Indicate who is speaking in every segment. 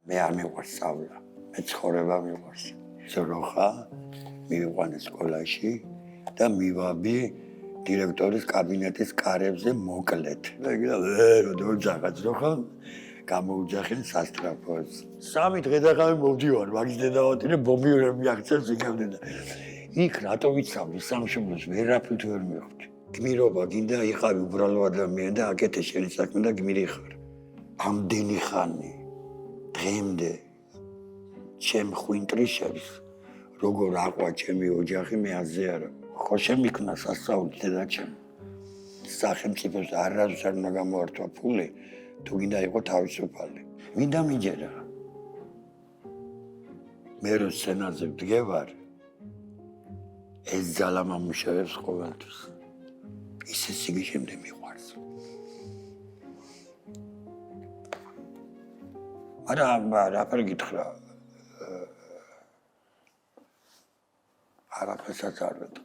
Speaker 1: მე არ მიყვარს სწავლა, მე ცხოვრება მიყვარს. ზროხა მივიყვანე სკოლაში და მივაბი დირექტორის კაბინეტის კარებზე მოკლედ. და როდესაც ზროხა გამოუძახენ სასტრაფოს. 3 დღე და ხამე მოვდივარ, მაგის დედავატირე ბომბიურები აღწევს იქამდე და იქ რატო ვიცავდი სამშობლოს ვერაფრით ვერ მივხვდი. გმირობა გინდა იყავი უბრალო ადამიანი და აკეთე შენი საქმე და გმირი ხარ. ამდენი ხანი დღემდე ჩემ ხვინტრიშებს როგორ აყვა ჩემი ოჯახი მე აზე არა. ხო შემიქნა სასწაული დედაჩემ. სახელმწიფოს არასდროს არ უნდა გამოართვა ფული, თუ გინდა იყო თავისუფალი. მინდა მიჯერა. მე რო სცენაზე ვდგევარ, ეს ძალა მომუშავებს ყოველთვის. ისე სიგიჟემდე მიყვარს. რაფერ გითხრა? არაფერსაც არ ვეტყვი.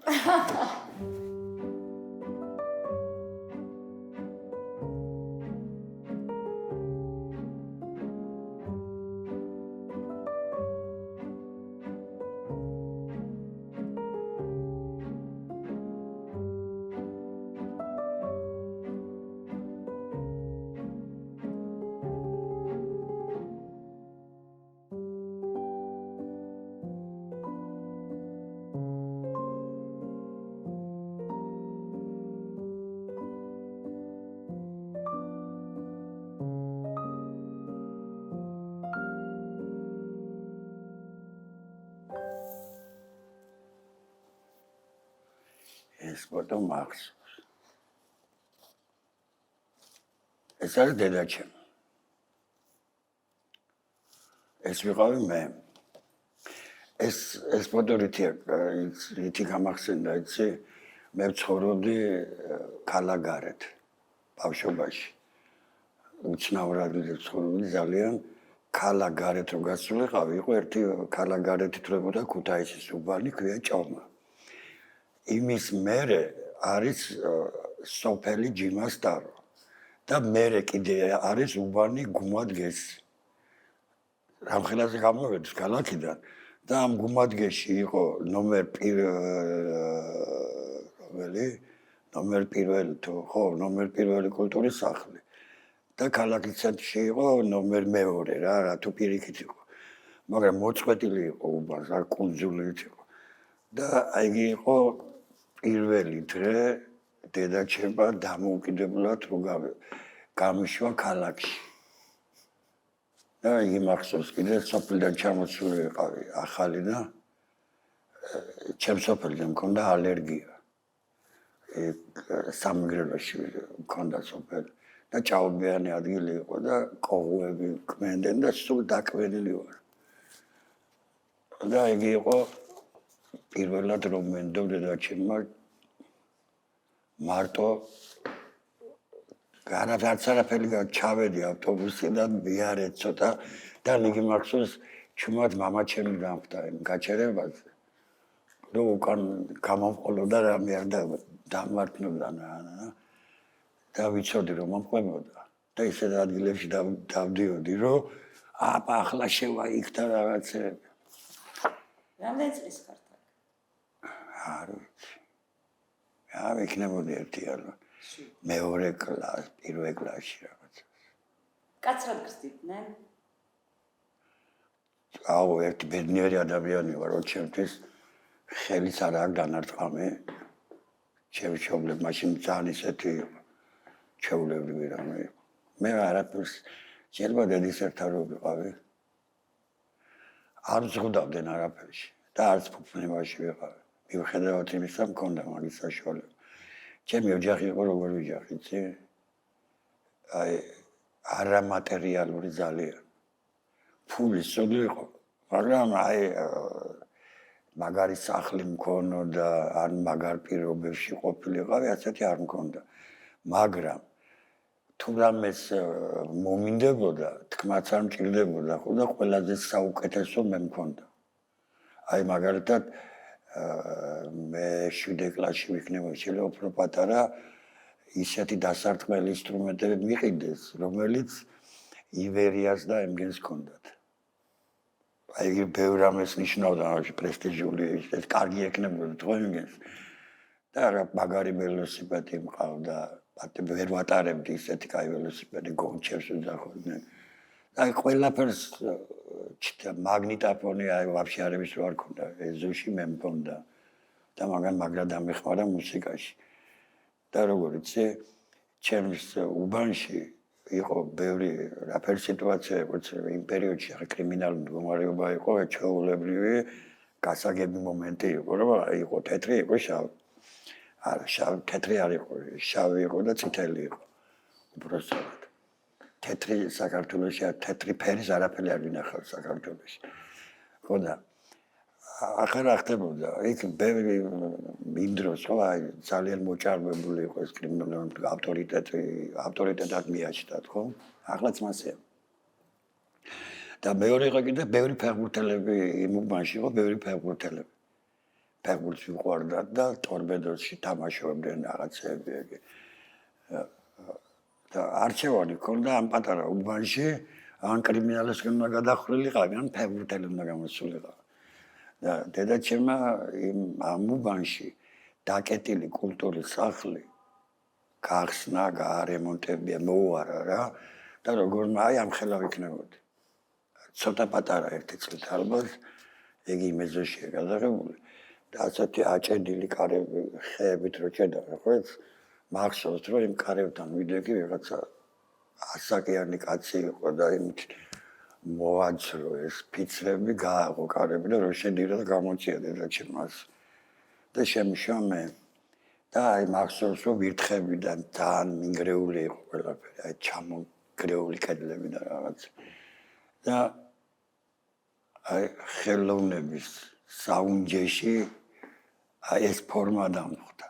Speaker 1: ეს ფოტო მახსოვს. ეს არის დედაჩემ. ეს ვიყავი მე. ეს ფოტო რითი გამახსენდა, იცი? მე ვცხოვრობდი ქალაგარეთ, ბავშვობაში. უცნაურად ვცხოვრობდი ძალიან ქალაგარეთ რო გასულიყავი, იყო ერთი ქალაგარეთი თვრებოდა ქუთაისის უბანი, ქვია ჭომა. იმის მერე არის სოფელი ჯიმასტარო და მერე კიდე არის უბანი გუმადგესი. რამხელაზე გამოვედი ქალაქიდან და ამ გუმადგეში იყო ნომერ პირველი კულტურის სახლი და ქალაქის ცენტრში იყო ნომერ მეორე რა თუ პირიქით იყო. მაგრამ მოწყვეტილი იყო უბანს, არ კუნძულით იყო. და იგი იყო პირველი დღე დედაჩემმა დამოუკიდებლად რო გამიშვა ქალაქში. და იგი მახსოვს კიდე სოფლიდან ჩამოსული ვიყავი ახალი და ჩემ სოფელზე მქონდა ალერგია. სამგრელოში მქონდა სოფელი და ჭაობიანი ადგილი იყო და კოღოები კმენდნენ და სულ დაკვენილი ვარ. და იგი იყო პირველად რომ მენდობ დედაჩემმა მარტო არც არაფერი ჩავედი ავტობუსიდან მიარე ცოტა და იგი მახსოვს ჩუმად მამაჩემი დამხვდა იმ გაჩერებაზე. რომ უკან გამომყოლოდა რამე არ დამართნობდა და ვიცოდი რომ მომყვებოდა და ისეთ ადგილებში დავდიოდი რომ ახლა შევა იქ და რაღაცები.
Speaker 2: რამდენი წლის ხართ?
Speaker 1: არ ვიცი. არ იქნებოდი ერთიანი. მეორე კლასი, პირველ კლასში რაღაცა.
Speaker 2: კაცრად გრძდიდნენ?
Speaker 1: აუ, ერთი ბედნიერი ადამიანი ვარ, რომ ჩემთვის ხელის არ აქვს დანარწყვამი. ჩემი მშობლები მაშინ ძალიან ისეთი ჩვეულებრივი რამე იყო. მე არაფერს შეიძლება დედის ერთად რო ვიყავი. არ ზღუდავდნენ არაფერში და არც ფუფუნებაში ვიყავი. მიუხედავად იმისა, მქონდა მაგის საშუალება. ჩემი ოჯახი იყო როგორი ოჯახი, იცი? აი, არამატერიალური ძალიან. ფული სულ იყო, მაგრამ აი მაგარი სახლი მქონოდა, ან მაგარ პირობებში ყოფილიყავი, ასეთი არ მქონდა. მაგრამ თუ რამეს მომინდებოდა, თქმაც არ მჭირდებოდა, ხო და ყველაზე საუკეთესო მე მქონდა. აი მაგალითად მე 7 კლასში ვიქნებოდი, შეიძლება უფრო პატარა ისეთი დასარტყმელი ინსტრუმენტები მიყიდეს, რომელიც ივერიას და ემგენს ჰქონდათ. აი იგი ბევრ რამეს ნიშნავდა, პრესტიჟული, ეს კარგი ეკნებოდა თქო იმის. და რა მაგარი ველოსიპედი მყავდა, ვერ ვატარებდი ისეთი კაი ველოსიპედი გონჩებს ვძახოდნენ. აი ყველაფერს მაგნიტოფონი აი ვაფშე არების რო არ ქონდა, ეზოში მე მქონდა და მაგრა დამეხმარა მუსიკაში. და როგორ იცი, ჩემს უბანში იყო ბევრი რაფერ სიტუაცია იყო, იმ პერიოდში ახლა კრიმინალური მდგომარეობა იყო, ჩვეულებრივი გასაგები მომენტი იყო, რომ იყო თეთრი, იყო შავი. არა, შავი, თეთრი არ იყო, შავი იყო და წითელი იყო. უბრალოდ თეთრი საქართველოში, თეთრი ფერის არაფერი არ ვინახავ საქართველოში. ხო და ახლა რა ხდებოდა? იქ ბევრი იმ დროს ხო აი ძალიან მოჭარბებული იყო ეს კრიმინალური ავტორიტეტად მიაჩნდათ, ხო? ახლაც მასეა. და მეორე იყო კიდე ბევრი ფეხბურთელები იმ უბანში იყო, ბევრი ფეხბურთელები. ფეხბურთს ვიყვარდათ და ტორპედოში თამაშობდნენ რაღაცები ეგ. და არჩევანი ქონდა ამ პატარა უბანში, ან კრიმინალისგან უნდა გადახრილიყავი, ან ფეხბურთელი უნდა გამოსულიყავი. და დედაჩემმა ამ უბანში დაკეტილი კულტურის სახლი გახსნა, გაარემონტებია, მოუარა რა და როგორ აი ამ ხელა ვიქნებოდი. ცოტა პატარა ერთი წლით ალბათ, ეგ იმეზოშია გადაღებული. და ასეთი აჭედილი კარები ხეებით რო ჭედავენ, ხო ეს მახსოვს რომ იმ კარებთან ვიდექი ვიღაცა ასაკიანი კაცი იყო და იმით მოაძრო ეს ფიცრები გააღო კარები და რო შედიოდა და გამოწია დედაჩემას და შემშომე და აი მახსოვს რომ ვირთხებიდან ძალიან მიგრეული იყო ყველაფერი, აი ჩამოგრეული კედლები და რაღაც და აი ხელოვნების საუნჯეში აი ეს ფორმა დამხვდა.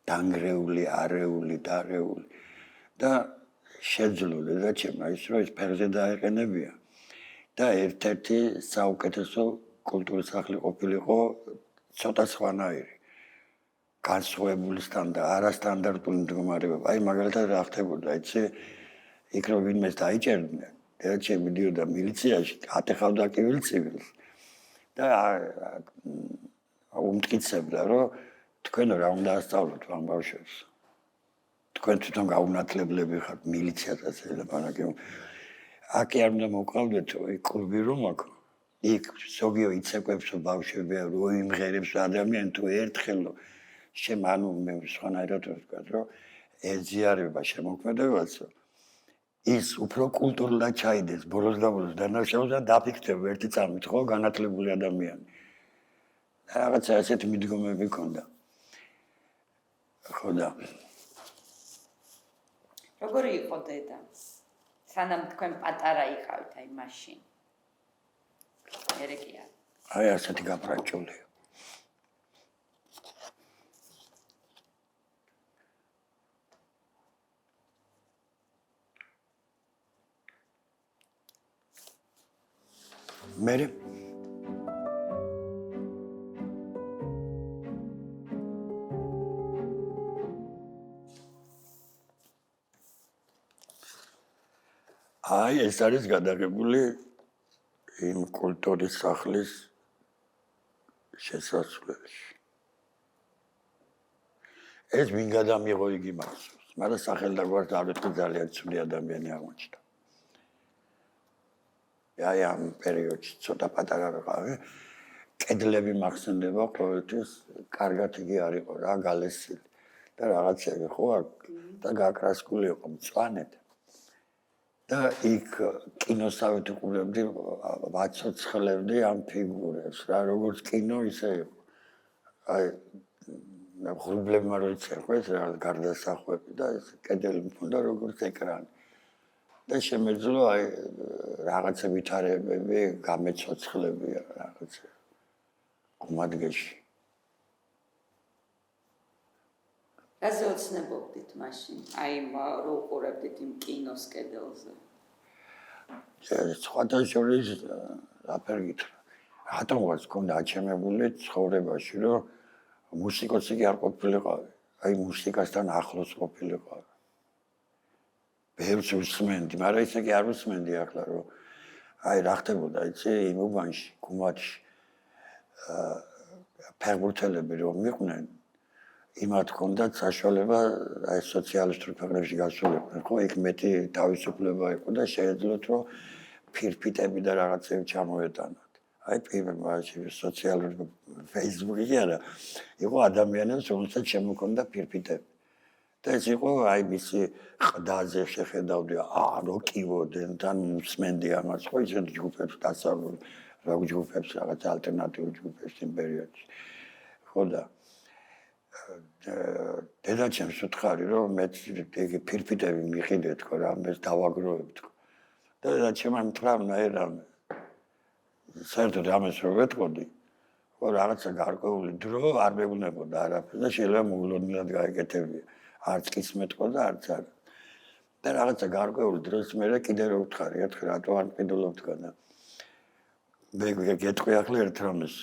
Speaker 1: დანგრეული, არეული, დარეული და შეძლო დედაჩემმა ის რომ ეს ფერზე დაეყენებია და ერთ-ერთი საუკეთესო კულტურის სახლი ყოფილიყო ცოტა სხვანაირი. განსხვავებული არასტანდარტული მდგომარეობა. აი მაგალითად რა ხდებოდა, იცი, იქ რომ ვინმეს დაიჭერდნენ, დედაჩემი მიდიოდა მილიციაში, ატეხავდა კივილ ცივილს და უმტკიცებდა, რომ თქვენ რა უნდა ასწავლოთ ამ ბავშვებს. თქვენ თვითონ გაუნათლებლები ხართ მილიციასაც ელაპარაკე. აკი არ უნდა მოვყავდეთ იქ კლუბი რომ აქვს. იქ ზოგიო იცეკვებს ბავშვები რო იმღერებს ადამიანი თუ ერთხელო ანუ მე სხვანაირად ვთქვა, რომ ეზიარება შემოქმედებაც ის უფრო კულტურულად ჩაიდეს ბოლოს და ბოლოს დანაშაულს და დაფიქრდება ერთი წამით ხო განათლებული ადამიანი. რაღაცა ასეთი მიდგომები ქონდა. ხო და
Speaker 2: როგორი იყო დედა? სანამ თქვენ პატარა იყავით აი მაშინ. ერეკია.
Speaker 1: აი ასეთი გაფრანჭული. მერე აი ეს არის გადაღებული იმ კულტურის სახლის შესასვლელში. ეს ვინ გადამიღო იგი მახსოვს, მაგრამ სახელდაგვარად არ ვიტყვი ძალიან ცუდი ადამიანი აღმოჩნდა. აი ამ პერიოდში ცოტა პატარა ვიყავი, კედლები მახსენდება ყოველთვის კარგად იგი არ იყო რა გალესილი და რაღაცები ხო და გაკრასკული იყო მწვანედ. და იქ კინოსავით უყურებდი, ვაცოცხლებდი ამ ფიგურებს რა, როგორც კინო ისე იყო. აი ღრუბლებმა რო იციან ხო ეს რა გარდასახვები და ეს კედელი მქონდა როგორც ეკრანი. და შემეძლო აი რაღაცა ვითარებები, გამეცოცხლები რაღაცა ყმადგეში.
Speaker 2: რაზე ოცნებობდით მაშინ? აი რო უყურებდით იმ კინოს კედელზე.
Speaker 1: სხვადასხვა რაფერ გითხრა. რატომღაც მქონდა აჩემებული ცხოვრებაში, რომ მუსიკოსი კი არ ყოფილიყავი. აი მუსიკასთან ახლოს ყოფილიყავი. ბევრს უსმენდი, მაგრამ ისე კი არ უსმენდი ახლა, რომ აი რა ხდებოდა იცი იმ უბანში, გუმათში ფეხბურთელები რომ იყვნენ იმათ ჰქონდათ საშუალება აი სოციალისტურ ქვეყნებში გასულიყვნენ, ხო? იქ მეტი თავისუფლება იყო და შეეძლოთ რომ ფირფიტები და რაღაცები ჩამოეტანათ. აი პირველში სოციალური Facebook-ი არა, იყო ადამიანებს, რომელსაც შემოქონდა ფირფიტები. და ეს იყო აი მისი ყდაზე შეხედავდი, რო კივოდნენ, თან მსმენდი ამას, ხო ისეთ ჯგუფებს დასავლურ როკ ჯგუფებს, რაღაც ალტერნატიულ ჯგუფებს იმ პერიოდში. ხო და დედაჩემს უთხარი რომ მე იგი ფირფიტები მიყიდე თქო რა მე დავაგროვებ თქო და დედაჩემ ამთხრა ნაირამე საერთოდ ამას რო ვეთყოდი ხო რაღაცა გარკვეული დრო არ მეგუნებოდა არაფერს და შეიძლება მოულოდნელად გაეკეთებია არც კიც მეტყო და არც არა და რაღაცა გარკვეული დროს მე კიდე რო ვთხარი ერთხ რატო არ მყიდულობ თქო და მე გეტყვი ახლა ერთ რამეს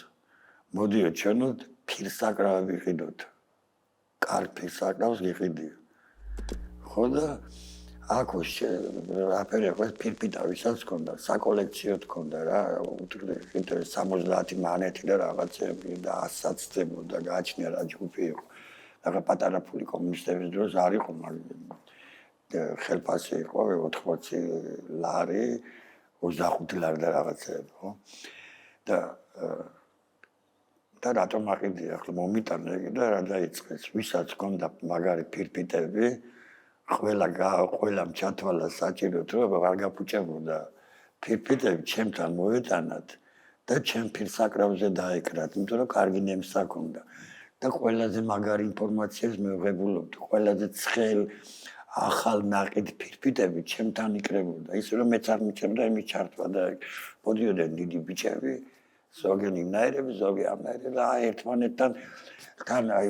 Speaker 1: მოდიო ჩვენო ფირსაკრავები ვიყიდოთ კარფის საკავს გიყიდიო. ხო და აქ აფერი ხო ფირფიტავისაც ჰქონდა, საკოლექციოდ ჰქონდა რა, უთხე 70 მანეთი და რაღაცები და 100-საც ძებოდა, გააჩნია რა ჯგუფი იყო. და პატარა ფული კომუნისტების დროს არ იყო, მაგრამ ხელფასი იყო 80 ლარი, 25 ლარი და რაღაცები, ხო? და რატომ აყიდი ახლა მომიტანე და რა დაიწყეს ვისაც ჰქონდა მაგარი ფირფიტები ყველამ ჩათვალა საჭიროდ რომ არ გაფუჭებოდა ფირფიტები ჩემთან მოეტანათ და ჩემ ფირსაკრავზე დაეკრათ იმიტომ რომ კარგი ნემსა ჰქონდა და ყველაზე მაგარი ინფორმაციას მევღებულობდი ყველაზე ცხელ ახალ ნაყიდ ფირფიტები ჩემთან იკრებოდა ისე რომ მეც არ მიჩემდა იმის ჩართვა და მოდიოდნენ დიდი ბიჭები ზოგი იმნაირები, ზოგი ამნაირები და ერთმანეთთან თან აი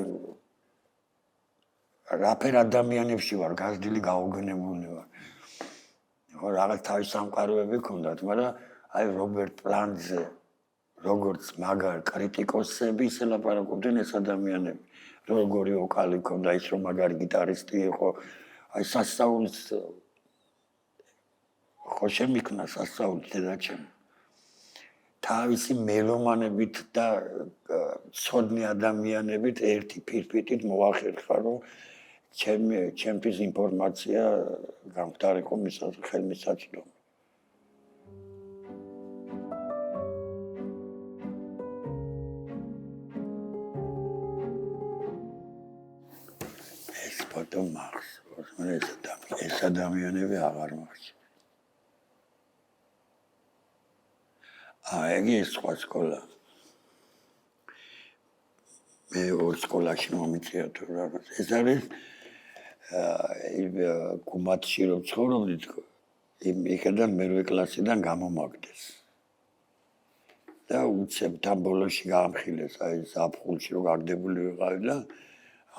Speaker 1: რაფერ ადამიანებში ვარ, გაზრდილი გაუგნებული ვარ. ხო, რაღაც თავის სამყაროები ჰქონდათ, მაგრამ აი რობერტ პლანტზე როგორც მაგარ კრიტიკოსები ისე ლაპარაკობდნენ ეს ადამიანები. როგორი ვოკალი ჰქონდა, ის რომ მაგარი გიტარისტი იყო, აი სასწაულს ხო შემიქნა სასწაული დედაჩემ. თავისი მელომანებით და ცოდნი ადამიანებით ერთი ფირფიტით მოახერხა რომ ჩემთვის ინფორმაცია გამختارიყო ხელმისაწვდომი. ეს ფოტო მახსოვს, ეს ადამიანები აღარ მახსოვს. აიგი სხვა სკოლა. მე ორ სკოლაში მომიწია თუ რაღაც. ეს არის გუმათში რომ ცხოვრობდი თქო. იქიდან მერვე კლასიდან გამომაგდეს. და უცებ თან ბოლოში გაამხილეს აი ზაფხულში რომ გაგდებული ვიყავი და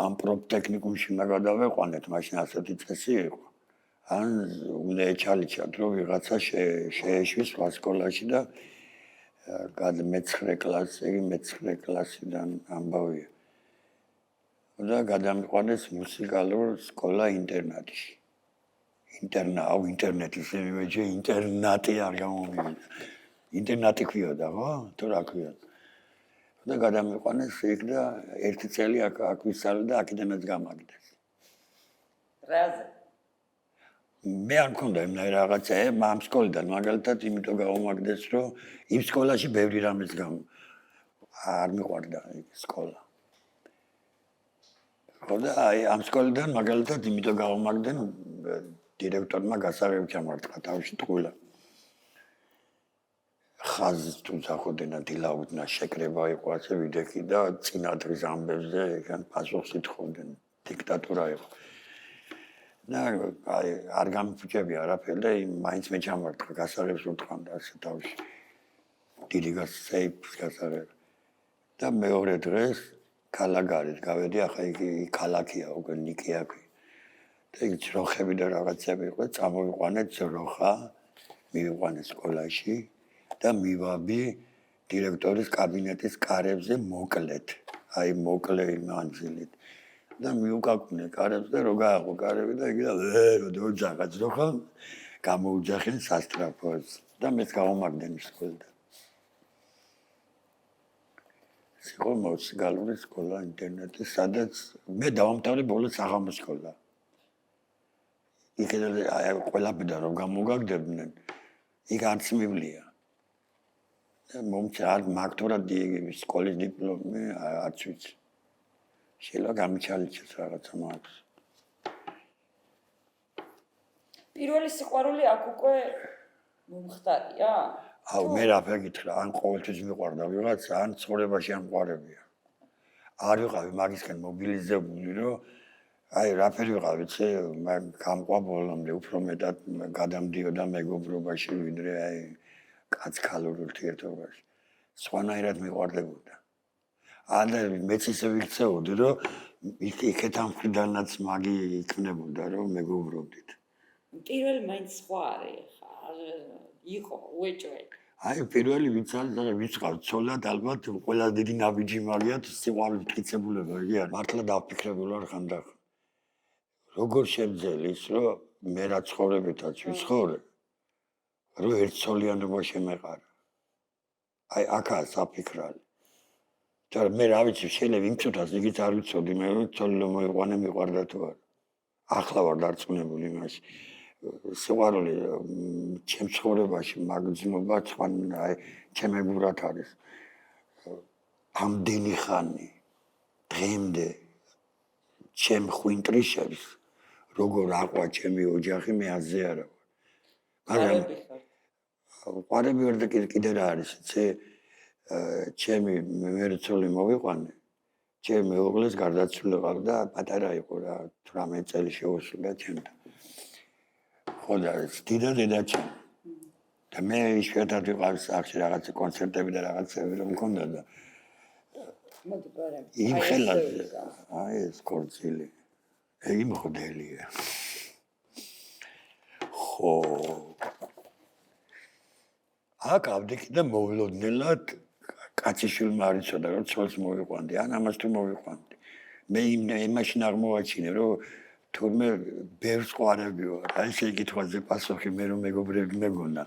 Speaker 1: ამ პროფტექნიკუმში უნდა გადავეყვანეთ, მაშინ ასეთი წესი იყო. ან უნდა ეჩალიჩათ რომ ვიღაცა შეეშვის სხვა სკოლაში და მე-9 კლასიდან ამბავია. და გადამიყვანეს მუსიკალურ სკოლა ინტერნატში. ინტერნეტის იმეჯი ინტერნატი არ გამომივიდა. ინტერნატი ქვიოდა, ხო? თუ რა ქვიოდა. და გადამიყვანეს იქ და ერთი წელი აქ ვისწავლე და აქედანაც გამაგდეს.
Speaker 2: რაზე?
Speaker 1: მე არ მქონდა იმნაირ რაღაცა ამ სკოლიდან მაგალითად იმიტომ გამომაგდეს რომ იმ სკოლაში ბევრი რამეს არ მიყვარდა იქ სკოლა. ხო და აი ამ სკოლიდან მაგალითად იმიტომ გამომაგდნენ დირექტორმა გასაღები ჩამარტყა თავში ტყუილა. ხაზს თუ წახოდენა დილაუდნა შეკრება იყო ასე ვიდექი და წინა დღის ამბებზე ეგან პასუხს ითხოვდნენ დიქტატურა იყო. და აი არ გამიფუჭებია არაფერი და მაინც მე ჩამარტყა გასაღებს უთხოვდა ასე თავში. დიდი გასაიფს გასაღები. და მეორე დღეს კალაგარით გავედი, ახლა იგი ქალაქია უკვე ნიკია ქვი. და იგი ძროხები და რაღაცები იყო, წამოვიყვანეთ ძროხა, მივიყვანეთ სკოლაში და მივაბი დირექტორის კაბინეტის კარებზე მოკლეთ. აი მოკლე მანძილით. და მიუკაკუნე კარებს და რო გააყო კარები და იგი და რო დაძახა ძროხა, გამოუძახენ სასტრაფოს. და მეც გავამაგდენი სკოლიდან. მუსიკალური სკოლა ინტერნეტი, სადაც მე დავამთავრე ბოლოს საღამოს სკოლა. იქედან ყველაფერდა რომ გამოგაგდებდნენ, იქ არც მივლია. მომწარ მაგთურად სკოლის დიპლომი არც ვიცი. შეიძლება გამიჩალიჩეს რაღაცა მაქვს.
Speaker 2: პირველი სიყვარული აქ უკვე მომხდარია?
Speaker 1: აუ მე რაფერ გითხრა, ან ყოველთვის მიყვარდა ვიღაცა, ან ცხოვრებაში არ მყარებია. არ ვიყავი მაგისკენ მობილიზებული, რომ აი რაფერ ვიყავ, ვიცი, გამყვა ბოლომდე, უფრო მეტად გადამდიოდა მეგობრობაში, ვიდრე აი კაც-ქალურ ურთიერთობაში. სხვანაირად მიყვარდებოდა. და მეც ისე ვიქცეოდი, რომ იქეთ ამ მხრიდანაც მაგი იქნებოდა, რომ მეგობრობდით.
Speaker 2: პირველი მაინც სხვა არის ხა იყო უეჭველი.
Speaker 1: აი პირველი ვინც არის და ვინც ყავს ცოლად ალბათ ყველა დიდი ნაბიჯი მაგიათ სიყვარულით მტკიცებულება იგი არის. მართლა დავფიქრებული ვარ ხანდახან. როგორ შემძელის, რომ მე რა ცხოვრებითაც ვიცხოვრე, რომ ერთცოლიანობა შემეყარა. აი აქაა საფიქრალი. მე რა ვიცი, შეიძლება იმ წუთას იგიც არ ვიცოდი, მე რომ ცოლი რომ მოიყვანე მიყვარდა თუ არა. ახლა ვარ დარწმუნებული იმაში. სიყვარული ჩემ ცხოვრებაში მაგზმობა თქვენ აი ჩემებურად არის. ამდენი ხანი დღემდე ჩემ ხვინტრიშებს როგორ აყვა ჩემი ოჯახი მე აზე არა ვარ. მაგრამ ყვარები ვარ და კიდე რა არის, იცი? ჩემი მერცოლი მოვიყვანე, ჩემი მეუღლეს გარდაცვლილი ყავდა, პატარა იყო რა, 18 წელი შეუსრულა ჩემთან. ხო და დედა დედაჩემი. და მე იშვიათად ვიყავ სახლში რაღაცა კონცერტები და რაღაცები რომ მქონდა და
Speaker 2: მოდი ბარემ.
Speaker 1: იმ ხელაზე, აი ეს კორცილი. იგი მოდელია. ხო. აქ ავდიქი და მოვლოდნელად კაციშვილმა არ იცოდა რომ ცოლს მოვიყვანდი, ან ამას თუ მოვიყვანდი. მე იმაშინ აღმოვაჩინე რომ თურმე ბევრს ყვარები ვარ. აი შეკითხვაზე პასუხი მე რომ მეგობრები მეგონა.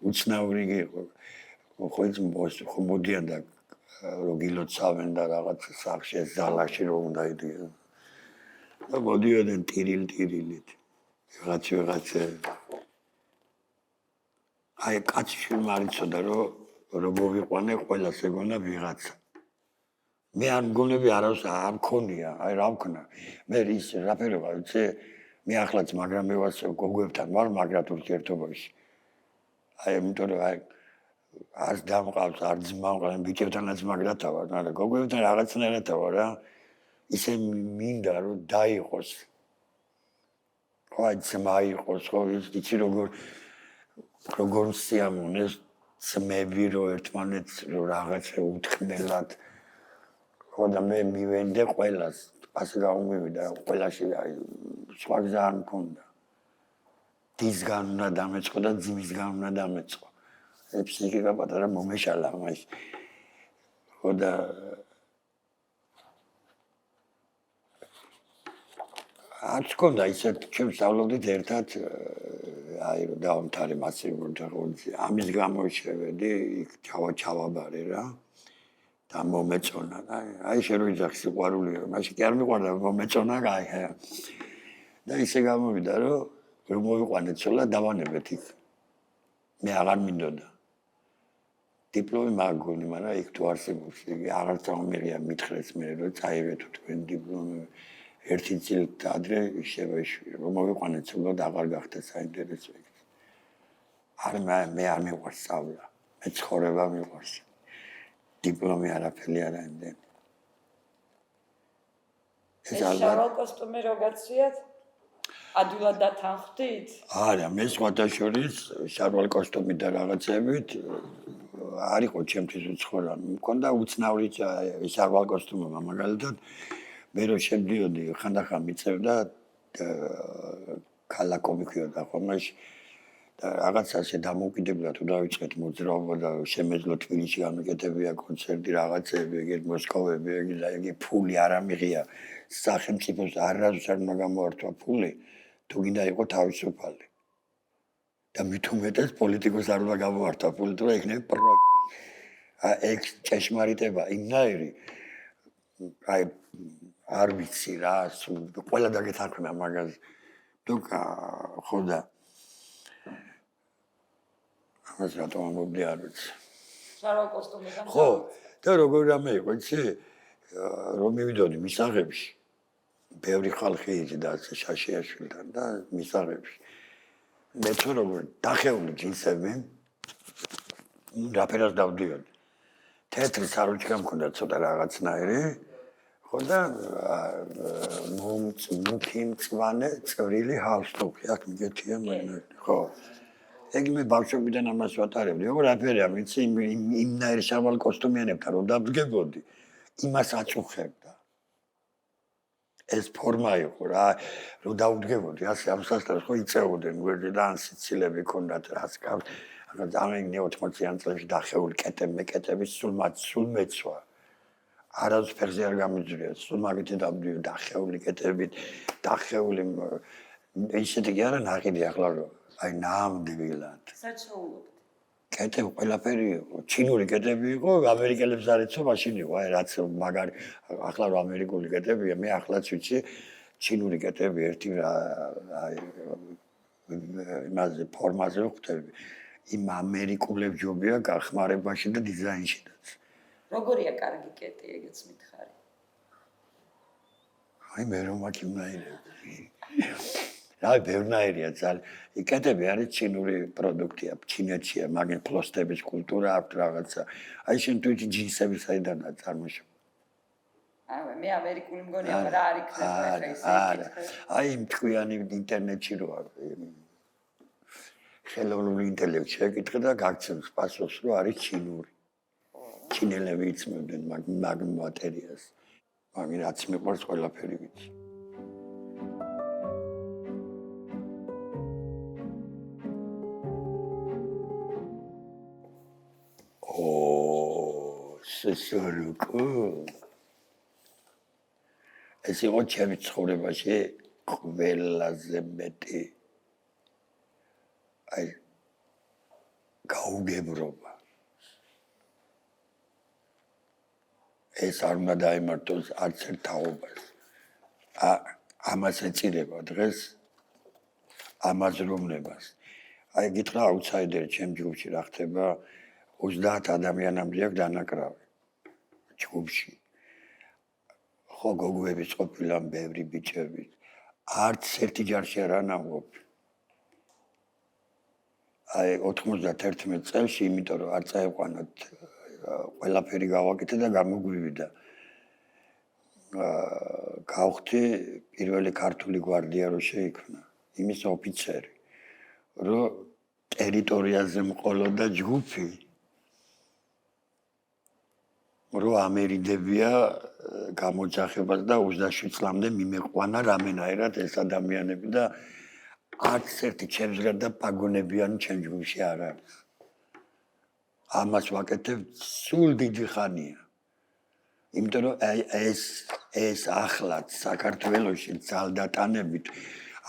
Speaker 1: უცნაური იყო. ხო ხო მოდიან და რომ გილოცავენ და რაღაც სახში ზალაში რომ უნდა იდიან. და მოდიოდნენ ტირილით. ვიღაცა აი კაცშვილმა არ იცოდა რომ მოვიყვანე ყველას ეგონა ვიღაცა. მე არ მგონები არავს არ მქონია, აი რა ვქნა. მე ის რაფერობა ვიცი, მე ახლაც მაგრამ მე ვარ გოგოებთან ვარ მაგრად ურთიერთობაში. აი იმიტომ რომ აი არ დამყავს, არ ძმა მყავს, ბიჭებთანაც მაგრათა ვარ, მაგრამ გოგოებთან რაღაცნაირად ვარ რა. ისე მინდა რომ დაიყოს. ხო აი ძმა იყოს, ხო იცი როგორ სიამოვნეს ძმები რომ ერთმანეთს რაღაცა უთქმელად ხო და მე მივენდე ყველას ასე გამომივიდა ყველაში აი სხვა გზა არ მქონდა დისგან უნდა დამეწყო და ძმისგან უნდა დამეწყო ფსიქიკა პატარა მომეშალა მაშინ ხო და არც კონდა ისეთ ჩემ სწავლობდით ერთად აი რომ დავამთავრე მასიური თეორია ამის გამო შევედი იქ ჩავაბარე რა და მომეწონა აი შეგვიძახი სიყვარული მაშინ კი არ მიყვარდა მომეწონა აი და ისე გამოვიდა რომ მოვიყვანე ცოლა დავანებეთ იქ მე აღარ მინდოდა დიპლომი მაგონი მაგრამ იქ თუ არსებობს იგი აღარ წამომიღია მითხრეს მე რომ წაიღეთო თქვენ დიპლომი ერთი წილით ადრე შევეშვი რომ მოვიყვანე ცოლა და აღარ გახდა საინტერესო იქ არ მე არ მიყვარს სწავლა მე ცხოვრება მიყვარს დიპლომი არაფერი არ ამდენ
Speaker 2: ეს შარვალ კოსტუმი რო გაცვიათ ადვილად დათანხმდით
Speaker 1: არა მე სხვათა შორის შარვალ კოსტუმი და რაღაცებით არ იყო ჩემთვის უცხოა მქონდა უცნაური შარვალ კოსტუმობა მაგალითად მე რო შევდიოდი ხანდახან მიწევდა ქალაქობი ქვია ხოლმე და რაღაცაზე დამოუკიდებლად თუ დავიწყეთ მოძრაობა და შემეძლო თბილისში გამეკეთებია კონცერტი რაღაცები ეგეთ მოსკოვები ეგ ფული არ ამიღია სახელმწიფოს არასდროს არ უნდა გამოართვა ფული თუ გინდა იყო თავისუფალი და მით უმეტეს პოლიტიკოს არ უნდა გამოვართა პოლიტიკა იქნება პრო ეგ ჭეშმარიტება იმნაირი აი არ ვიცი რა ყველა დაგეთანხმება მაგაზე თუ ხო და ამას რატომ ამბობდი არ ვიცი
Speaker 2: შარვა კოსტუმიდან
Speaker 1: ხო და როგორ რამე იყო იცი რომ მივიდოდი მისაღებში ბევრი ხალხი იჯდა შაშიაშვილთან და მისაღებში მე თუ როგორ დახეული ჯინსები რაფერას დავდიოდი თეთრი საროჭქა მქონდა ცოტა რაღაცნაირი ხო და მუქი მწვანე წვრილი ჰალსტუქი აქ მიგეთია ხო ეგ მე ბავშვობიდან ამას ვატარებდი როგორ რაფერია ვიცი იმნაირი შარვალ კოსტუმიანებთან რომ დავდგებოდი იმას აწუხებდა ეს ფორმა იყო რა რომ დავდგებოდი ასე ამ სასტარს ხო იწეოდნენ გვერდზე და ან სიცილები ქონდათ რას გავს ანუ ძალიან 80-იან წლებში დახეული კეტების სულ მეცვა არას ფერზე არ გამიძვრია სულ მაგითი დავდიო დახეული კეტებით დახეული ისეთი კი არა ნაყიდი ახლა რომ აი ნამდვილად
Speaker 2: საჩაულობთ
Speaker 1: კეტები ყველაფერი იყო ჩინური კეტები იყო ამერიკელებს არ ეცვა მაშინ იყო აი რაც მაგარი ახლა რომ ამერიკული კეტებია მე ახლაც ვიცი ჩინური კეტები ერთი აი იმაზე ფორმაზე ვხვდები იმ ამერიკულებს ჯობია გახმარებაში და დიზაინშიდაც
Speaker 2: როგორია კარგი კეტი ეგეც მითხარი
Speaker 1: აი მე რომ მაკიმნაირები რა ბევრნაირია ძალიან კეტები არის ჩინური პროდუქტია ჩინეთშია მაგენ ფლოსტების კულტურა აქვს რაღაცა აი შენ თუ ჯინსები საიდანაა წარმოშობილი
Speaker 2: მე ამერიკული მგონია რა არ იქნება ახლა ისე
Speaker 1: აი თქვენი ინტერნეტში რო ხელოვნური ინტელექტი შეკითხე და გაგცემს პასუხს რომ არის ჩინური ჩინელები იწმევდნენ მაგ მატერიას მაგ რაც მიყვარს ყველაფერი ვიცი სესორუკო ეს იყო ჩემი ცხოვრებაში ყველაზე მეტი აი გაუგებრობა ეს არ უნდა დაემართოს არც ერთ თაობას ამას ეწირება დღეს ამაზროვნებას აი გითხრა აუთსაიდერი ჩემ ჯგუფში რა ხდება 30 ადამიანამდე აქვს დანაკრავი ჯგუფში ხო გოგოების ყოფილა ბევრი ბიჭები არც ერთი ჯარში არ ანამყოფ აი 91 წელში იმიტომ რომ არ წაეყვანოთ ყველაფერი გავაკეთე და გამოგვივიდა გავხდი პირველი ქართული გვარდია რო შეიქმნა იმის ოფიცერი რომ ტერიტორიაზე მყოლოდა ჯგუფი რო ამერიდებია გამოძახებას და 27 წლამდე მიმეყვანა რამენაირად ეს ადამიანები და არც ერთი ჩემს გარდა პაგონებიანი ჩემ ჯგუფში არ არის ამას ვაკეთებ სულ დიდი ხანია იმიტომ რომ ეს ახლაც საქართველოში ძალდატანებით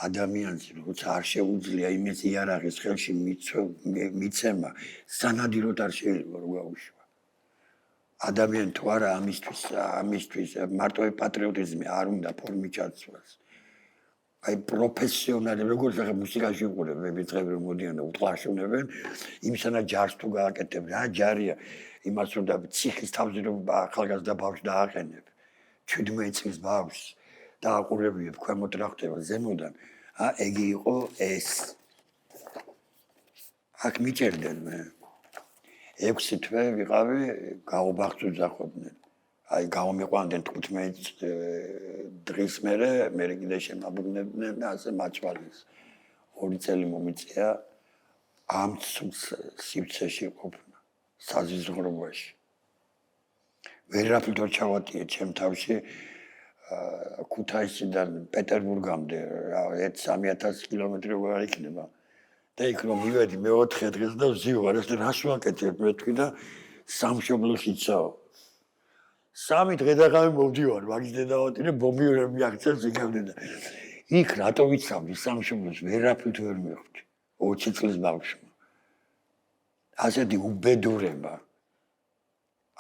Speaker 1: ადამიანს როცა არ შეუძლია იმის იარაღის ხელში მიცემა სანადიროდ არ შეიძლება რომ გაუშვა ადამიანი თუ არა ამისთვის მარტო პატრიოტიზმი არ უნდა ფორმი ჩაცვას აი პროფესიონალი როგორც ახლა მუსიკაში უყურებ მე მეწები რომ მოდიან და უტყაშუნებენ იმისანა ჯარს თუ გააკეთებ რა ჯარია იმას რომ და ციხის თავზე რომ ახალგაზრდა ბავშვს დააყენებ 17 წლის ბავშვს და აყურებიებ ქვემოთ რა ხდება ზემოდან ეგ იყო ეს აქ მიჭერდნენ მე 6 თვე ვიყავი გაუბახცო ძახობდნენ აი გამომიყვანდნენ 15 დღის მერე კიდე შემაბრუნებდნენ და ასე მაჩვალეს 2 წელი მომიწია ამ სივრცეში ყოფნა საზიზღრობაში ვერაფრით არ ჩავატიე ჩემ თავში ქუთაისიდან პეტერბურგამდე 3000 კილომეტრი ვარ იქნება და იქ რომ მივედი მე 4 დღეს და ვზივარ ეს რას ვაკეთებ მეთქვი და სამშობლოში წავა 3 დღე და ღამე მოვდივარ მაგის დედავატირე ბომბიურები აქცევს იქამდე და იქ რატო ვიცავდი სამშობლოს ვერაფრით ვერ მივხვდი 20 წლის ბავშვმა. ასეთი უბედურება,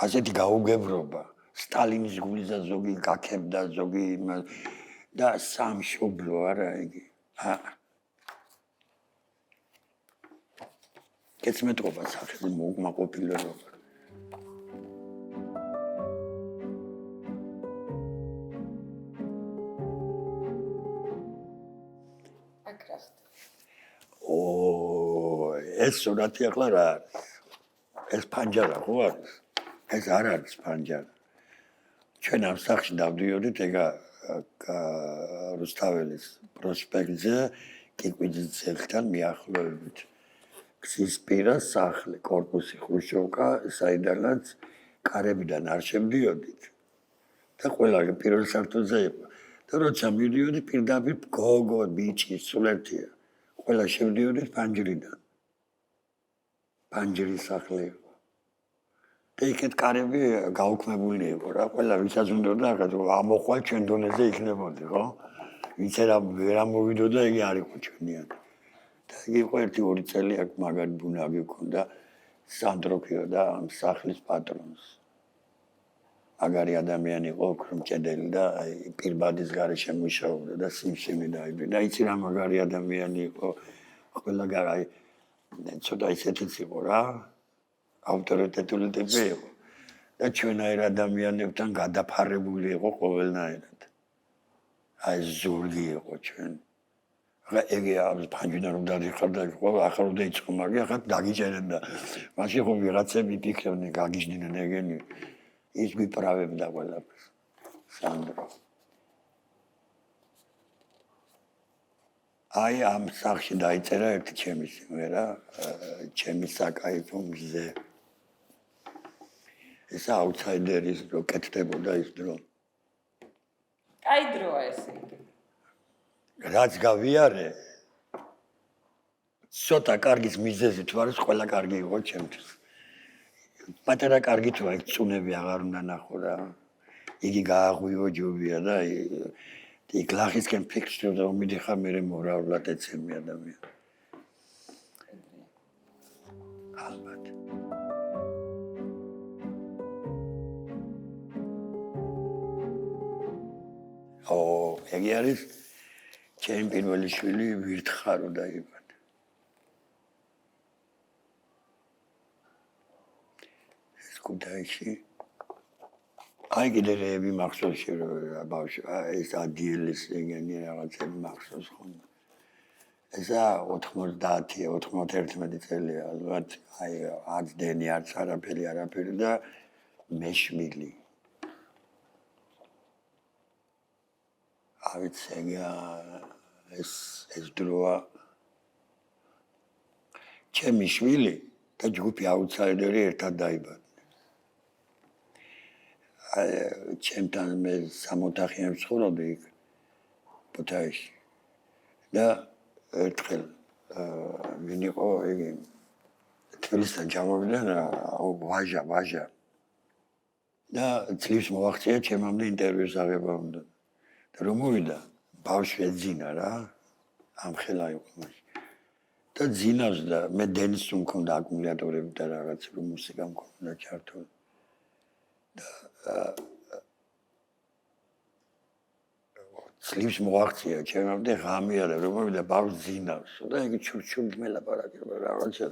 Speaker 1: ასეთი გაუგებრობა, სტალინის გულისა ზოგი გაქებდა, ზოგი და სამშობლო არა იგი. კეცმეტყობა სახელი მოუკმაყოფილება. ეს სურათი ახლა რა არის? ეს ფანჯარა ხო არის? ეს არ არის ფანჯარა. ჩვენ ამ სახლში დავდიოდით ეგა რუსთაველის პროსპექტზე კიკვიძის ძეგლთან მიახლოებით. გზისპირა სახლი, კორპუსი ხრუშჩოვკა, საიდანაც კარებიდან არ შევდიოდით. და ყველა პირველ სართულზე იყო. და როცა მივდიოდი პირდაპირ გოგო, ბიჭი, სულ ერთია. ყველა შევდიოდით ფანჯრიდან. ფანჯრის სახლი იყო. და იქეთ კარები გაუქმებული იყო რა. ყველა ვისაც უნდოდა ახლა ამოხვალ ჩვენ დონეზე იქნებოდი, ხო? ვინც ვერ ამოვიდოდა, იგი არ იყო ჩვენიანი. და იგი იყო 1-2 წელი აქ მაგარი ბუნაგი ჰქონდა სანდროქიო და ამ სახლის პატრონს. მაგარი ადამიანი იყო, ოქრომჭედელი და პირბადის გარეშე მუშაობდა და სიმსივნე დაიბი. და იცი რა მაგარი ადამიანი იყო, ყველა გარი ცოტა ისეთიც იყო რა, ავტორიტეტული ტიპი იყო. და ჩვენაირ ადამიანებთან გადაფარებული იყო ყოველნაირად. აი ზურგი იყო ჩვენ. ახლა ეგე ფანჯრიდან რომ დადიხარდა, ახლა რომ დაიწყო მაგი, ახლა დაგიჭერენ და მაშინ ხო ვიღაცები ფიქრობდნენ, გაგიჟდნენ ეგენი. ის გვიправებდა ყველაფერს. სანდრო. აი ამ სახლში დაიწერა ერთი ჩემი სიმღერა, ჩემი საკაიფო მზე. ეს აუთსაიდერის რო კეთდებოდა ის დრო.
Speaker 2: კაი დროა ესე იგი.
Speaker 1: რაც გავიარე, ცოტა კარგის მიზეზი თუ არის, ყველა კარგი იყო ჩემთვის. პატარა კარგი თუ აი წუნები აღარ უნდა ნახო რა. იგი გააღვიო ჯობია და იქ ლახისკენ ფიქრობ და მიდიხარ მე მორავლად ეცემი ადამიანი. ალბათ. ეგ არის ჩემი პირველი შვილი ვირთხარო დაიბადა. ეს კუდაიში აი კიდე რეები მახსოვსში ბავშვი ეს ადიელის ეგენი რაღაცები მახსოვს ხომ. ესა 90-91 წელია ალბათ აი არც დენი არც არაფერი და მეშვილი. ავიც ეგა ეს დროა ჩემი შვილი და ჯგუფი აუთსაიდერი ერთად დაიბადა. ჩემთან მე 60 ოთახიან ვცხოვრობდი იქ ბუთაისში და ერთხელ ვინ იყო იგი თბილისიდან ჩამოვიდა ვაჟა და წლებს მოაღწია ჩემამდე ინტერვიუს აღება უნდა და რომ მოვიდა ბავშვი ეძინა რა ამხელა იყო მაშინ და ძინავს და მე დენის თუ მქონდა აკუმულატორები და რაღაც რომ მუსიკა მქონდა ჩართული წლებს მოაღწია ჩემამდე ღამეა და რომ მოვიდა ბავშვი ძინავს და იგი ჩურჩული მელაპარაკება რაღაცა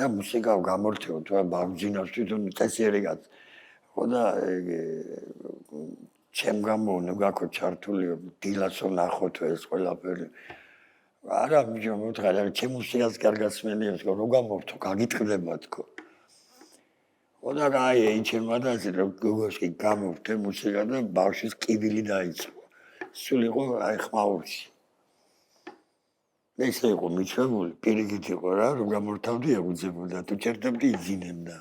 Speaker 1: და მუსიკა გამორთეო თუ ბავშვი ძინავს თვითონ წესიერი კაც ხო და იგი ჩემ გამო უნდა გაქო ჩართულიო დილასო ნახო თუ ეს ყველაფერი არა მიჯო მოთხარ ჩემ მუსიკას კარგად სმენიებს რომ გამორთო გაგიტყდება თქო ხო და აი ჩემმა და ასე რომ გოგოში გამორთე მუსიკა და ბავშვის კიბილი დაიწყო სულ იყო აი ხმაურში და ისე იყო მიჩვეული პირიქით იყო რა რომ გამორთავდი ეგუძებოდა თუ ჩერდებდი იძინებდა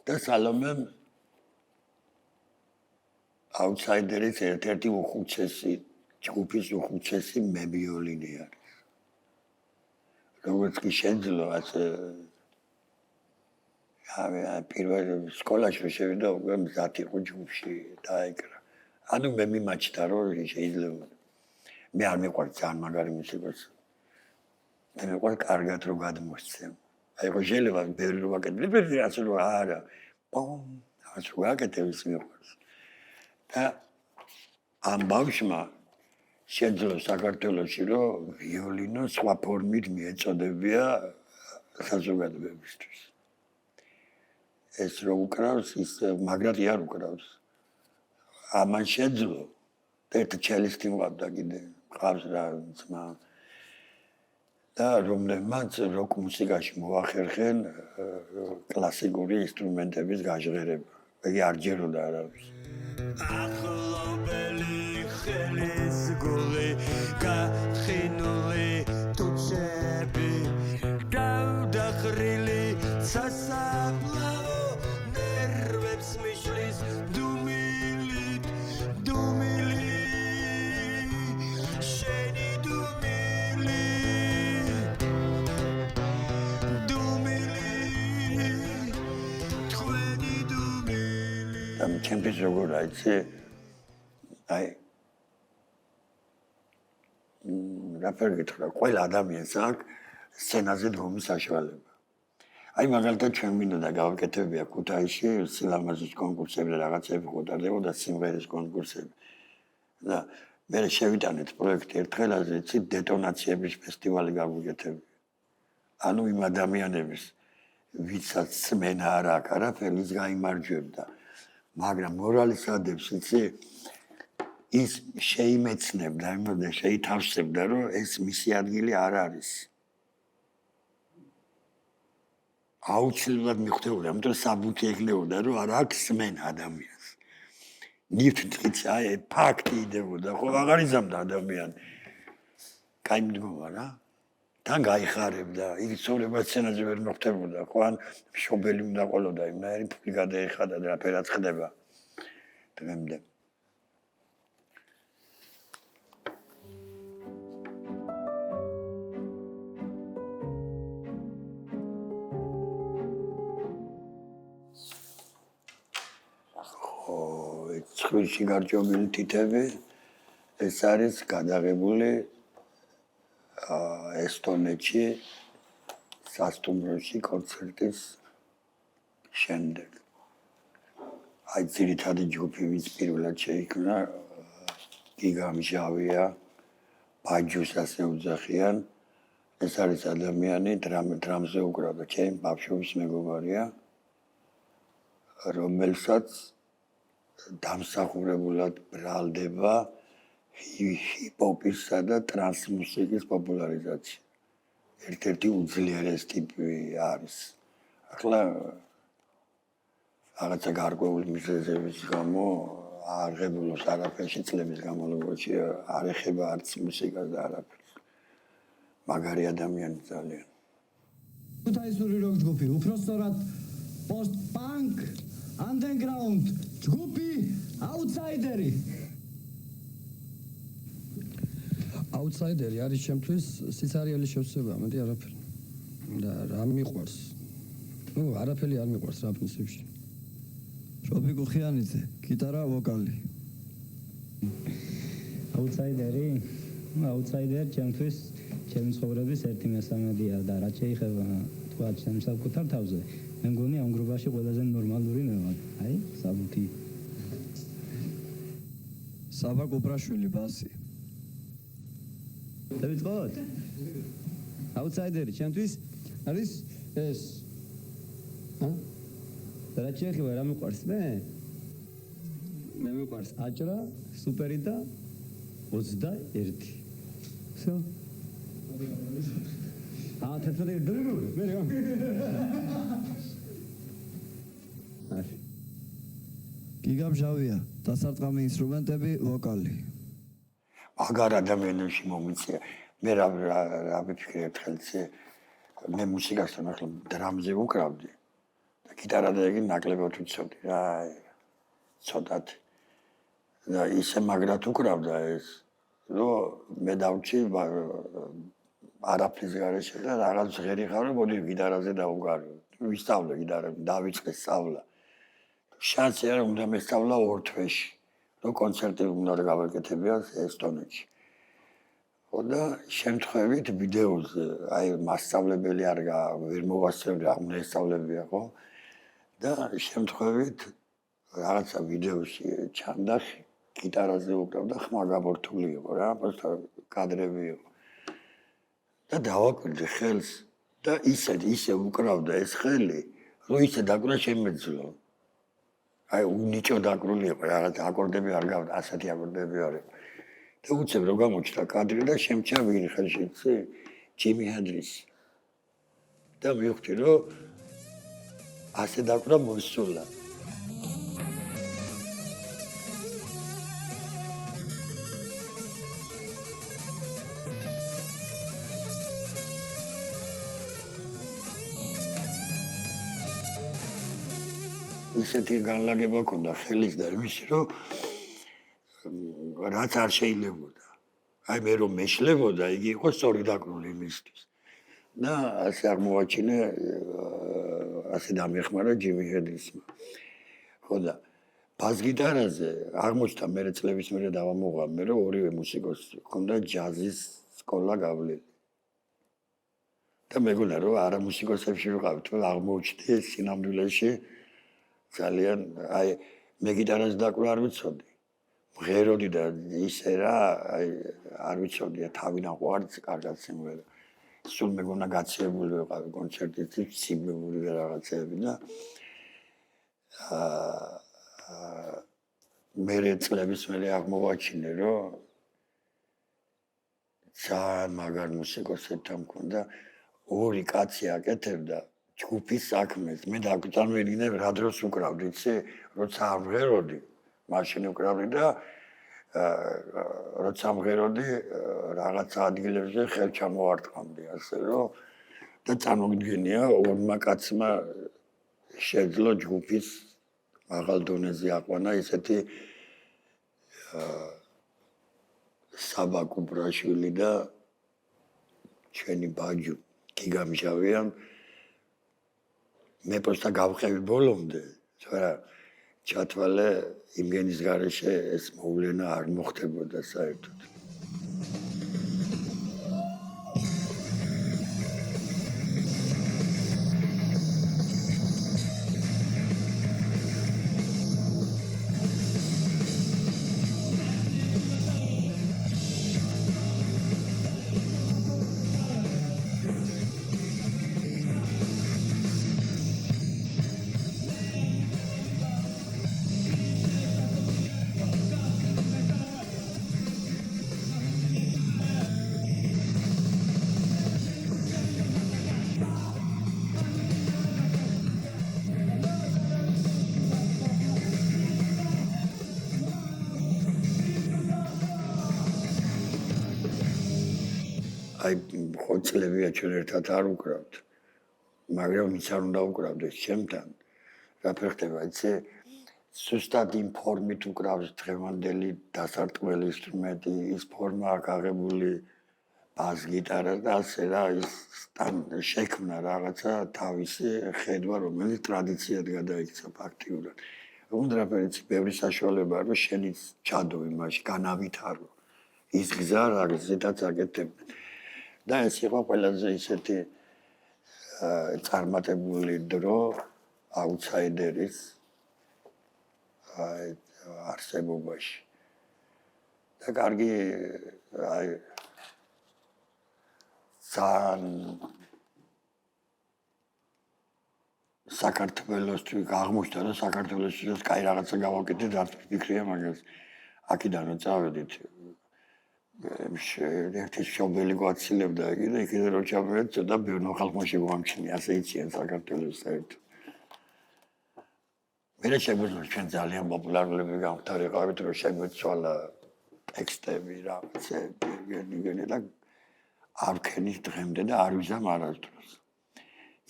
Speaker 1: და სალომემ აუთსაიდერის ერთ-ერთი უხუცესი ჯგუფის უხუცესი მებიოლინე არის როგორც კი შეძლო ასე პირველ სკოლაში შევიდა უკვე მზად იყო ჯგუფში დაეკრა ანუ მე მიმაჩნდა რომ შეიძლება მე არ მიყვარს ძალიან მაგარი მუსიკას. მე მიყვარს კარგად რო გადმოსცემ. აი ხო შეიძლება ბევრი რო ვაკეთებ, ასე რომ არა. პომ, ასე რო ვაკეთებ ის მიყვარს. და ამ ბავშვმა შეძლო საქართველოში რომ ვიოლინო სხვა ფორმით მიეწოდებია საზოგადოებისთვის. ეს რო უკრავს, ის მაგრად არ უკრავს. ამან შეძლო ერთ ჩელისტი მყავდა კიდე, მყავს რა ძმა. და რომლებმაც როკ მუსიკაში მოახერხენ კლასიკური ინსტრუმენტების გაჟღერება. იგი არ ჯეროდა არავის.
Speaker 3: ახლობელი ხელის გული გახინული თუჩები დავდახრილი სასაფლაო ნერვებს მიშლის დუმილი შენი დუმილი თქვენი დუმილი
Speaker 1: და ჩემთვის როგორ აიცი აი რაფერ გითხრა ყველა ადამიანს აქვს სცენაზე დგომის საშუალება. აი მაგალითად ჩვენ მინდოდა გავაკეთებია ქუთაისში სილამაზის კონკურსები და რაღაცები ხდებოდა სიმღერის კონკურსები. და მე შევიტანეთ პროექტი ერთხელაზე იცი დეტონაციების ფესტივალი გავუკეთებია. ანუ იმ ადამიანების ვისაც სმენა არ აქვს არაფერი ის გაიმარჯვებდა. მაგრამ მორალისადებს იცი ის შეიმეცნებდა, იმოდა შეითავსებდა, რომ ეს მისი ადგილი არ არის. აუცილებლად მიხვდებოდა, იმიტომ რომ საბუთი ექნებოდა, რომ არ აქვს სმენა ადამიანს. ნიფტიც აი ფაქტი იდებოდა, ხო აღარ იზამდა ადამიანი. კაი მდგომა რა. თან გაიხარებდა, იგი ცხოვრება სცენაზე ვერ მოხდებოდა, ხო ან მშობელი უნდა ყოლოდა, იმნაირი ფული გადაეხადა და რაფერაც ხდება. დღემდე ცხვირში გარჯობილი თითები ეს არის გადაღებული ესტონეთში სასტუმროში კონცერტის შემდეგ. აი ძირითადი ჯგუფი ვინც პირველად შეიქმნა გიგა მჟავია, ბაჯუს ასე უძახიან. ეს არის ადამიანი დრამზე უკრავდა ჩემი ბავშვობის მეგობარია, რომელსაც დამსახურებულად ბრალდება ჰიპ-ჰოპისა და ტრანს მუსიკის პოპულარიზაცია. ერთ-ერთი უძლიერესი ტიპი არის. ახლა რაღაცა გარკვეული მიზეზების გამო არ ღებულობს არაფერში წლების განმავლობაში, არ ეხება არც მუსიკას და არაფერს. მაგარი ადამიანი ძალიან.
Speaker 4: ქუთაისური როკ ჯგუფი, უფრო სწორად post-punk, underground ჯგუფი აუთსაიდერი.
Speaker 5: აუთსაიდერი არის ჩემთვის სიცარიელი შევსება, მეტი არაფერი. და რა მიყვარს? ნუ არაფერი არ მიყვარს რა პრინციპში.
Speaker 4: შობი გუხიანიძე, გიტარა, ვოკალი.
Speaker 6: აუთსაიდერი ჩემთვის ჩემი ცხოვრების ერთი მესამედია და რაც შეეხება თქვა ჩემს საკუთარ თავზე, მე მგონი ამ გრუპაში ყველაზე ნორმალური მე ვარ. აი, საბუთი.
Speaker 4: საბა კუპრაშვილი ბასი.
Speaker 6: დავიწყოთ. აუთსაიდერი ჩემთვის არის ეს. რაც შეეხება რა მიყვარს მე? მე მიყვარს აჭრა, სუპერი და 21. всё. თეთრი დრო, მე რა.
Speaker 4: გიგა მჟავია, დასარტყამი ინსტრუმენტები, ვოკალი.
Speaker 1: აგარ ადამიანებში მომიწია. მე რა ვიფიქრე ერთხელცე მე მუსიკასთან ახლა დრამზე ვუკრავდი და გიტარა და იგი ნაკლებად ვიცოდი რა ცოტათ და ისე მაგრად უკრავდა ეს რომ მე დავჭი არაფრის გარეშე და რაღაც ღერი ხარ მოდი გიტარაზე დავუკრავი ვისწავლე გიტარა დავიწყე სწავლა შანსი არ უნდა მესწავლა 2 თვეში რომ კონცერტი უნდა გავაკეთებია ესტონეთში და შემთხვევით ვიდეოზე აი მასწავლებელი არ ვერ მოვასწრებდი, არ უნდა ესწავლებია, ხო? და შემთხვევით რაღაცა ვიდეოში ჩანდა გიტარაზე უკრავდა, ხმა გაბორთული იყო რა, просто კადრები იყო. და დავაკვირდი ხელს და ისე უკრავდა ეს ხელი, რომ ისე დაკვრა შემეძლო. აი უნიჭო დაკრული იყო, რაღაც აკორდები არ გავდა, ასეთი აკორდები არ იყო. და უცებ რო გამოჩნდა კადრი და შემჩა ვინ ხელში იცი? ჯიმი ჰენდრიქსი. და მივხვდი რომ ასე დაკვრა მოსულა. ისეთი განლაგება ქონდა ხელის და იმის რომ რაც არ შეიძლებოდა. აი მე რომ მეშლებოდა, იგი იყო სწორი დაკრული იმისთვის. და ასე აღმოაჩინე, ასე დამეხმარა ჯიმი ჰენდრიქსმა. ხო და ბას-გიტარაზე აღმოჩნდა მერე წლების მერე დავამოღამე, რომ ორივე მუსიკოსი ჰქონდა ჯაზის სკოლა გავლილი. და მეგონა რომ არა მუსიკოსებში ვიყავით, აღმოჩნდი სინამდვილეში ძალიან აი მე გიტარაზე დაკვრა არ ვიცოდი. მღეროდი და ისე რა, აი არ ვიცოდი, თავიდან ყვარიც კარგად სიმღერა. სულ მეგონა გაცილებული ვიყავი კონცერტებში, სიმბებული და რაღაცეები და მერე წლების მერე აღმოვაჩინე, რომ ძალიან მაგარ მუსიკოსებთან მქონდა ორი კაცი აკეთებდა ჯგუფის საქმეს. მე დაგწარმოიდგინე რა დროს უკრავდი, იცი, როცა არ მღეროდი, მაშინ უკრავდი და როცა მღეროდი, რაღაც ადგილებზე ხელ ჩამოვარტყამდი, ასე რომ და წარმოგიდგენია, ორმა კაცმა შეძლო ჯგუფის მაღალ დონეზე აყვანა ისეთი საბა კუბრაშვილი და ჩვენი ბაჯუ გიგამჟავიან. მე просто გავყევი ბოლომდე, თორე ჩათვალე იმგენის გარეშე ეს მოვლენა არ მოხდებოდა საერთოდ. აი ხოცლებია ჩვენ ერთად არ უკრავთ, მაგრამ ვის არ უნდა უკრავდეს ჩემთან, რა ფერხდება, იცი, სუსტად იმ ფორმით უკრავს დღევანდელი დასარტყმელი ინსტრუმენტი, ის ფორმა აქვს აღებული ბას-გიტარა და ასე რა, ის შექმნა რაღაცა თავისი ხედვა, რომელიც ტრადიციად გადაიქცა ფაქტიურად. უნდრაფერიც ბევრი საშუალებაა, რომ შენიც ჩადო იმაში, განავითარო ის გზა, რაზედაც აკეთებდნენ. და ეს იყო ყველაზე ისეთი წარმატებული დრო აუთსაიდერის არსებობაში. და კარგი აი ძალიან საქართველოსთვის აღმოჩნდა და საქართველოსთვის კაი რაღაცა გავაკეთეთ, არ ვფიქრია მაგას. აქედან რომ წავედით ერთი შობელი გვაცილებდა εκεί და იქიდან რომ ჩავედით, ცოტა ბევრი ხალხმა შეგვამჩნია, ასე იციან საქართველოს საერთოდ. მე შეგვიძლია ჩვენ ძალიან პოპულარულები გამختارიყავით, რომ შეგვეცვალა ტექსტები, რაღაცები და არ ვქენით დღემდე და არ ვიზამ არასდროს.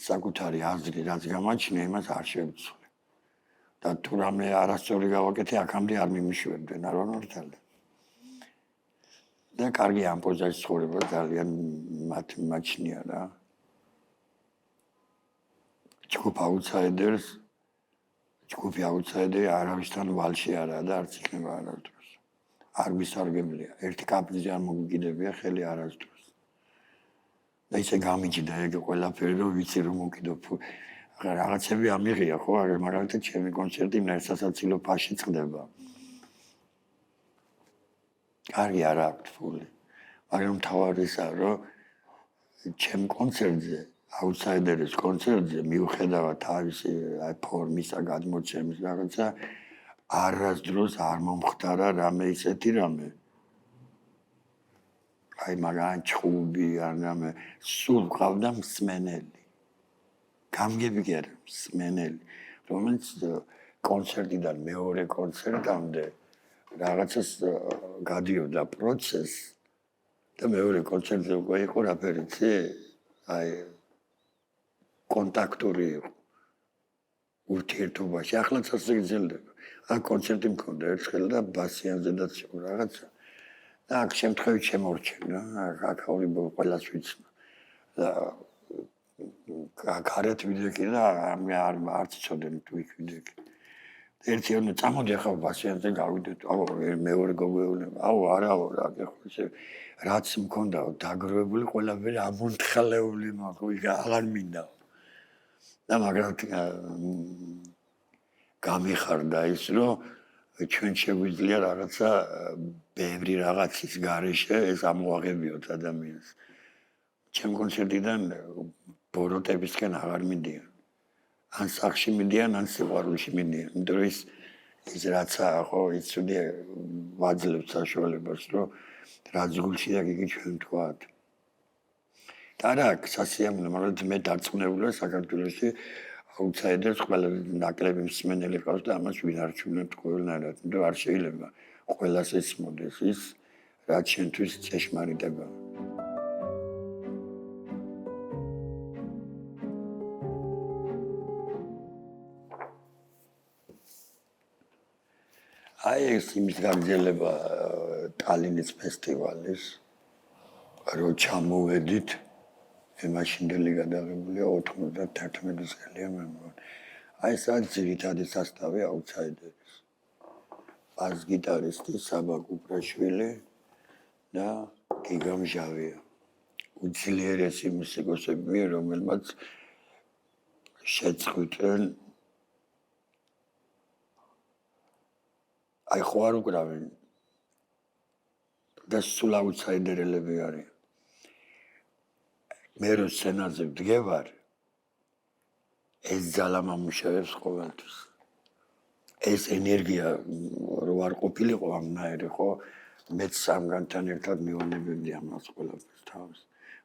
Speaker 1: საკუთარი აზრი რაც გამაჩნია, იმას არ შევცვლი. და თუ რამე არასწორი გავაკეთე, აქამდე არ მიმიშვებდნენ, არ ვანორთალე. და კარგი ამ პოზაში ცხოვრება ძალიან მაჩნია რა. ჯგუფი აუთსაიდერი არავისთან ვალში არაა და არც იქნება არასდროს. არ მისარგებლია. ერთი კაპრიზი არ მოგიგდებია ხელი არასდროს. და ისე გამიჯდა ეგ ყველაფერი რომ ვიცი რომ მოკიდო რაღაცები ამიღია ხო მაგალითად ჩემი კონცერტი ნერსასაცილო ფაში წყდება. კარგი არ აქვს ფული. მაგრამ თავარისა რომ ჩემ კონცერტზე აუთსაიდერის კონცერტზე მიუხედავად თავისი ფორმისა გადმოცემის რაღაცა არასდროს არ მომხდარა რამე ისეთი რამე. აი მაგან ჩხუბი ან რამე სულ ყავდა მსმენელი. გამგები კი არა მსმენელი, რომელიც კონცერტიდან მეორე კონცერტამდე რაღაცას გადიოდა პროცესს და მეორე კონცერტზე უკვე იყო რაფერიცი აი კონტაქტური იყო ურთიერთობაში. ახლაც ასე გრძელდება. აქ კონცერტი მქონდა ერთხელ და ბასიანზედაც იყო რაღაცა. და აქ შემთხვევით შემორჩენა, აქაური ყველას ვიცნა. და გარეთ ვიდექი და არც იცოდნენ თუ იქ ვიდექი. ერთი რომ წამოდი ახლა ბასიანზე გავიდეთ. აუ მეორე გოგეუნება. აუ არაო რა გეხო რაც მქონდა დაგროვებული ყველაფერი ამონთხალეული მაგო იქ აღარ მინდა. და მაგრამ გამიხარდა ის რომ ჩვენ შეგვიძლია რაღაცა ბევრი რაღაცის გარეშე ეს ამოაღებიოთ ადამიანს. ჩემ კონცერტიდან ბოროტებისკენ აღარ მიდიან. ან სახში მიდიან, ან სიყვარულში მიდიან. იმიტომ რომ ის რაცა ხო ის უდე ვაძლევთ საშუალებას რომ რაც გულში და იგი ჩვენ თქვათ. და რა სასიამოვნო მაგრამ მე დარწმუნებულია საქართველოში აუთსაიდერს ყველა ნაკლები მსმენელი ყავს და ამას ვინ არჩევნებთ ყველანაირად. იმიტომ არ შეიძლება ყველას ესმოდეს ის რაც ჩვენთვის ჭეშმარიტება. აი ეს იმის გაგრძელება ტალინის ფესტივალის რომ ჩამოვედით მაშინდელი გადაღებულია 91 წელია მე მგონი. აი ეს არის ძირითადი სასტავი აუთსაიდერის. ბას-გიტარისტი საბა კუპრაშვილი და გიგა მჟავია. უძლიერესი მუსიკოსები რომელმაც შეწყვიტენ აი ხო არ უკრავენ და სულ აუთსაიდერელები არიან. მე რო სცენაზე ვდგევარ ეს ძალა მომუშავებს ყოველთვის. ეს ენერგია რო არ ყოფილიყო ამნაირი ხო მეც სამგანთან ერთად მივანებებდი ამას ყველაფერს თავს.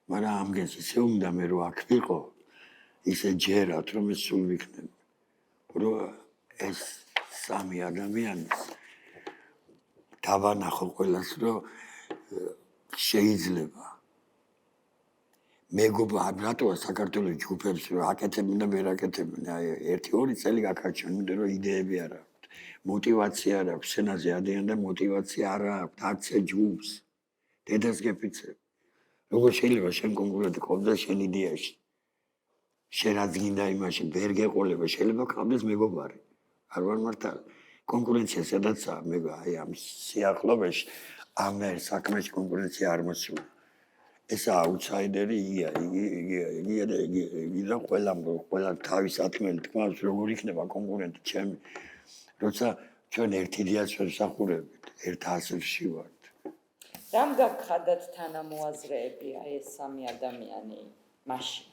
Speaker 1: მაგრამ ამგენს ისე უნდა მე რო აქ ვიყო ისე ჯერათ რომ ეს სულ ვიქნები. რომ ეს სამი ადამიანი დავანახო ყველას რომ შეიძლება მეგობრა რატოა საქართველოს ჯგუფებს რომ აკეთებენ და ვერ აკეთებენ აი 1-2 წელი გაქარჩენ იმიტომ რომ იდეები არ აქვს мотивация არ აქვს სცენაზე ადიან და мотивация არ აქვს არც ჯგუფს დედას გეფიცებ როგორ შეიძლება შენ კონკურენტი ყავდეს შენ იდეაში შენ რაც გინდა იმაში ვერ გეყოლება შეიძლება ყავდეს მეგობარი არ ვარ მართალი კონკურენცია სადაცაა მე აი ამ სიახლოვეში ამ საქმეში კონკურენცია არ მოსულა ეს აუთსაიდერი იგი და ყველა თავის ათმელი თქმავს როგორ იქნება კონკურენტი ჩემი როცა ჩვენ ერთ იდეას ვსახურებით ერთ ასლში ვართ
Speaker 2: რამ გაგხადათ თანამოაზრეები აი ეს სამი ადამიანი მაშინ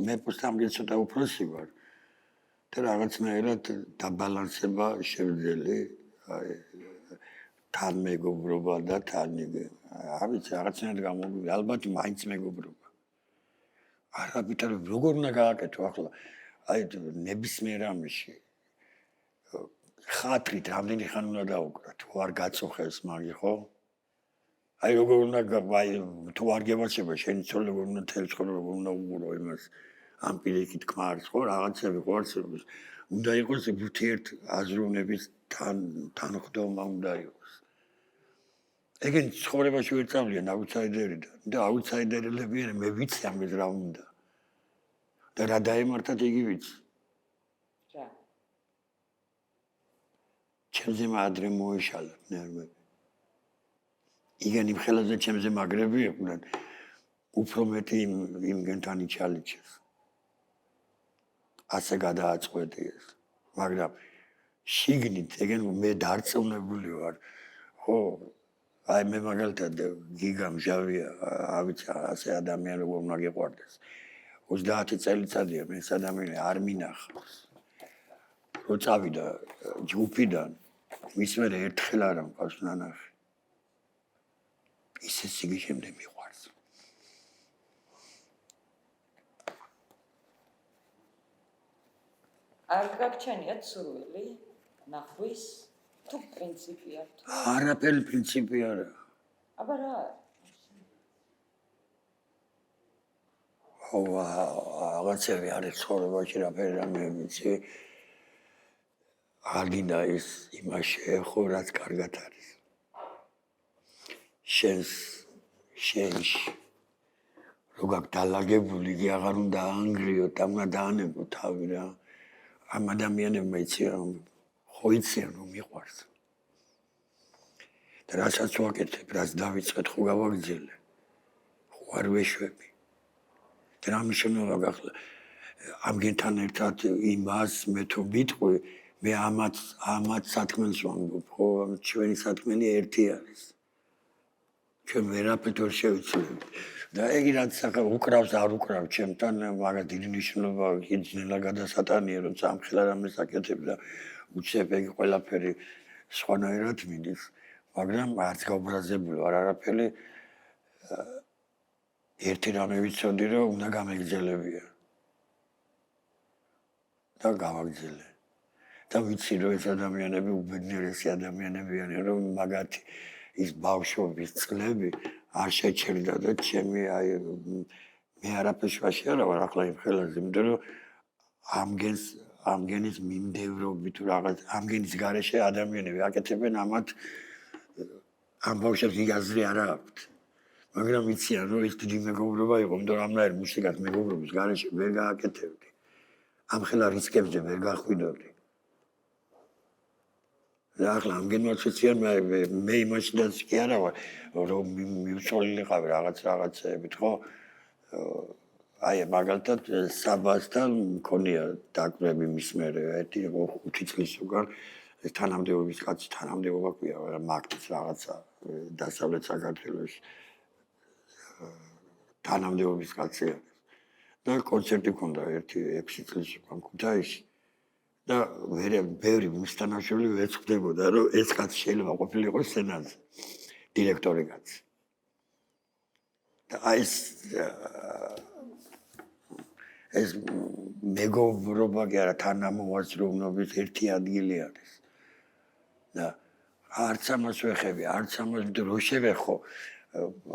Speaker 1: მე პოსტამდე ცოტა უფროსი ვარ და რაღაცნაირად დაბალანსება შევძელი აი თან მეგობრობა და თან არ ვიცი რაღაცნაირად გამოვიდა ალბათ მაინც მეგობრობა არაბითარ როგორ უნდა გააკეთო ახლა აი ნებისმიერ ამაში ხათრით რამდენი ხანი უნდა დაუკრა თუ არ გაწუხეს მაგი ხო აი როგორ უნდა აი თუ არ გევარდება შენი ცოლი როგორ უნდა თელ ცხოვრება როგორ უნდა უყურო იმას ამ პირიქით თქმა არის ხო რაღაცები ხო არსებობს უნდა იყოს ურთიერთ აზროვნების თანხმდომა უნდა იყოს ეგენ ცხოვრებაში ვერ წავლიან აუთსაიდერიდან და აუთსაიდერელები მე ვიცი ამის რა უნდა და რა დაემართათ იგი ვიცი
Speaker 2: რა
Speaker 1: ჩემზე ადრე მოეშალა ნერვები. იგენი ხელაზე ჩემზე მაგრები იყვნენ. უფრო მეტი იმგენთან იჩალიჩეს. ასე გადააწყვეტი ეს. მაგრამ შიგნით ეგენ მე დარწმუნებული ვარ. ხო, აი მე მაგალითად გიგა მჟავია, ავიცი ასე ადამიანი როგორ უნდა გიყვარდეს. 30 წელიწადია მე ეს ადამიანი არ მინახავს. რო წავიდა ჯგუფიდან, მის მერე ერთხელ არ მყავს ნანახი. ისე სიგიჟემდე მიყვარს.
Speaker 2: არ გაგჩენიათ სურვილი ნახვის თუ პრინციპია თუ
Speaker 1: არაფერი პრინციპი არა.
Speaker 2: აბა რა
Speaker 1: ხო, რაღაცები არის ცხოვრებაში რაფერი რამე ვიცი. არ გინდა ის იმაში ეხო რაც კარგად არის. შენში რო გაქვს დალაგებული იგი აღარ უნდა აანგრიოთ და უნდა დაანებო თავი რა. ამ ადამიანებმა იციან ხო იციან რომ მიყვარს. და რასაც ვაკეთებ, რაც დავიწყეთ ხო გავაგრძელე. ხო არ ვეშვები. და რა მნიშვნელობა გახლა ამგენთან ერთად იმას მე თუ ვიტყვი მე ამათ სათქმელს ვამბობ ხო ჩვენი სათქმელი ერთი არის ჩვენ ვერაფერთ ვერ შევიცვლებით და ეგ რაც უკრავს არ უკრავს ჩემთან მაგას დიდი მნიშვნელობა იძნელა გადასატანია როცა ამ ხელა რამეს აკეთებ და უცებ ეგ ყველაფერი სხვანაირად მიდის მაგრამ არც გაუბრაზებული ვარ არაფერი ერთი რამე ვიცოდი რომ უნდა გამეგრძელებია და გავაგრძელე და ვიცი რომ ეს ადამიანები უბედნიერესი ადამიანები არიან რომ მაგათი ის ბავშვობის წლები არ შეჩერდა და ჩემი აი მე არაფერს ვაში არა ვარ ახლა იმ ხელაზე იმიტომ რომ ამგენის მიმდევრობით რაღაც ამგენის გარეშე ადამიანები აკეთებენ ამათ ამ ბავშვებს იგაზრი არ აქვთ მაგრამ იციან რომ ეს დიდი მეგობრობა იყო იმიტომ რომ ამნაირ მუსიკას მეგობრობის გარეშე ვერ გააკეთებდი ამ ხელა რისკებზე ვერ გახვიდოდი და ახლა ამგენმა შეციან მე იმაშინაც კი არა ვარ რომ მივწოლილიყავი რაღაცებით ხო აი მაგალითად საბასთან მქონია დაკვირვები მის მერე ერთი 5 წლის უკან თანამდებობის კაცი თანამდებობა ქვია მაგის რაღაცა დასავლეთ საქართველოს თანამდებობის კაცი არის და კონცერტი ქონდა ერთი 6 წლის უკან ქუთაისში და ბევრი მისთანავშეველი ვეცხვდებოდა რომ ეს კაცი შეიძლება ყოფილიყო სცენაზე დირექტორი კაცი და ეს მეგობრობა კი არა თანამოაზროვნობის ერთი ადგილი არის და არც ამას ვეხები არც ამას რო შევეხო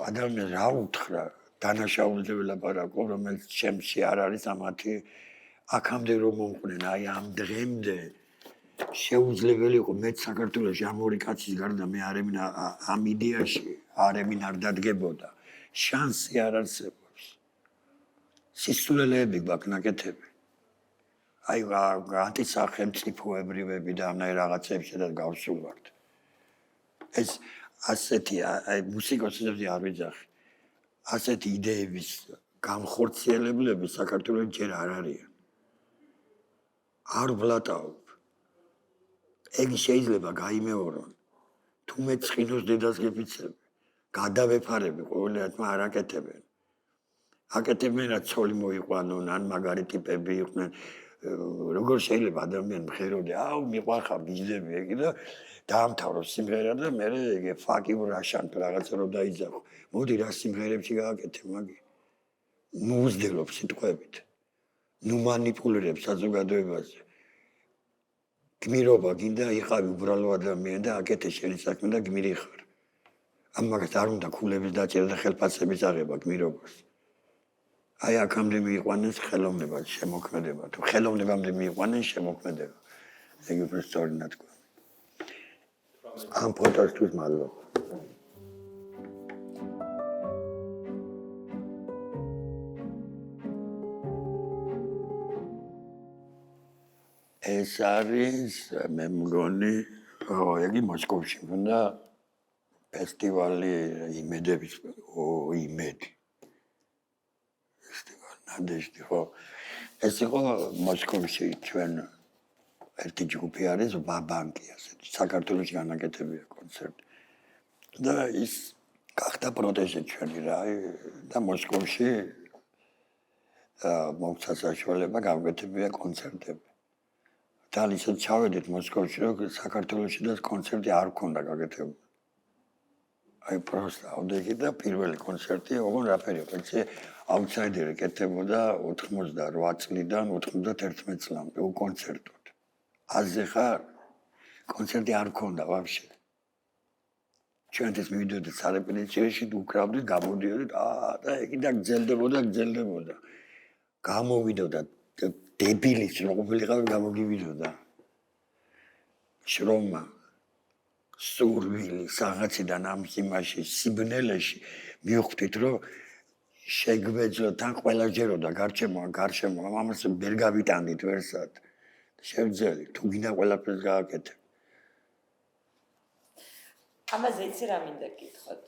Speaker 1: ადამიანს რა უთხრა დანაშაულზე ველაპარაკო რომელიც ჩემში არ არის ამათი აქამდე რომ მომყვნენ აი ამ დღემდე შეუძლებელი იყო მე საქართველოში ამ ორი კაცის გარდა მე ამ იდეაში არემინ არ დადგებოდა შანსი არ არსებობს სისულელეები გვაქვს ნაკეთები აი ანტისახელმწიფოებრივები და ამნაირ რაღაცებს შედად გავსულვართ ეს ასეთი აი მუსიკოსები არ ვიძახი ასეთი იდეების გამხორციელებლები საქართველოს ჯერ არ არიან არ ვლატაობ ეგ შეიძლება გაიმეორონ თუ მე ცხინოს დედას გეფიცები გადავეფარები ყოველადმა არ აკეთებენ აკეთებენ რა ცოლი მოიყვანონ ან მაგარი ტიპები იყვნენ როგორ შეიძლება ადამიანი მღეროდი აუ მიყვარხარ ბიძები ეგ და დაამთავროს სიმღერა და მე ეგ ფაკი ვრაშანტ რაღაცა რო დაიძახო მოდი რა სიმღერებში გააკეთე მაგი მოუძდელობ სიტყვებით ნუ მანიპულირებ საზოგადოებაზე გმირობა გინდა იყავი უბრალო ადამიანი და აკეთე შენი საქმე და გმირი ხარ ამ მაგას არ უნდა ქულების დაჭერა და ხელფასების აღება გმირობას აი აქამდე მიიყვანეს ხელოვნებად შემოქმედება თუ ხელოვნებამდე მიიყვანეს შემოქმედება ეგ უფრო სწორი ნათქვამი ამ ფოტოსთვის მადლობა ეს არის მე მგონი ხო, იგი მოსკოვში მქონდა ფესტივალი იმედების იმედი. ფესტივალი ნადეჟდი, ხო. ეს იყო მოსკოვში ჩვენ ერთი ჯგუფი არის ბაბანკი ასეთი. საქართველოში განაკეთებია კონცერტი. და ის გახდა პროტეჟე ჩვენი რა და მოსკოვში მოგცა საშუალება გავაკეთებია კონცერტები. და ისე ჩავედით მოსკოვში, რომ საქართველოში და კონცერტი არ ქონდა გაკეთებული. აი პროსტა ავდექი და პირველი კონცერტი, ოღონ რაფერი იყო, ეს აუთსაიდერი კეთებოდა 88 წლიდან 91 წლამდე უკონცერტოდ. აზე ხარ კონცერტი არ ქონდა ვაფშე. ჩვენთვის მივიდოდით სარეპეტიციოში, უკრავდით, გამოდიოდით, და ეგიდან გძელდებოდა. გამოვიდოდა დებილის რომ ყოფილიყავი გამოგივიდოდა. შრომა სურვილი საღაციდან ამ იმაში სიბნელეში მივხვდით რომ შეგვეძლო თან ყველა ჯეროდა გარშემო ამას ვერ გავიტანდით ვერსად შევძელი თუ გინდა ყველაფერს გააკეთე
Speaker 2: ამაზე იცი რა მინდა გითხოთ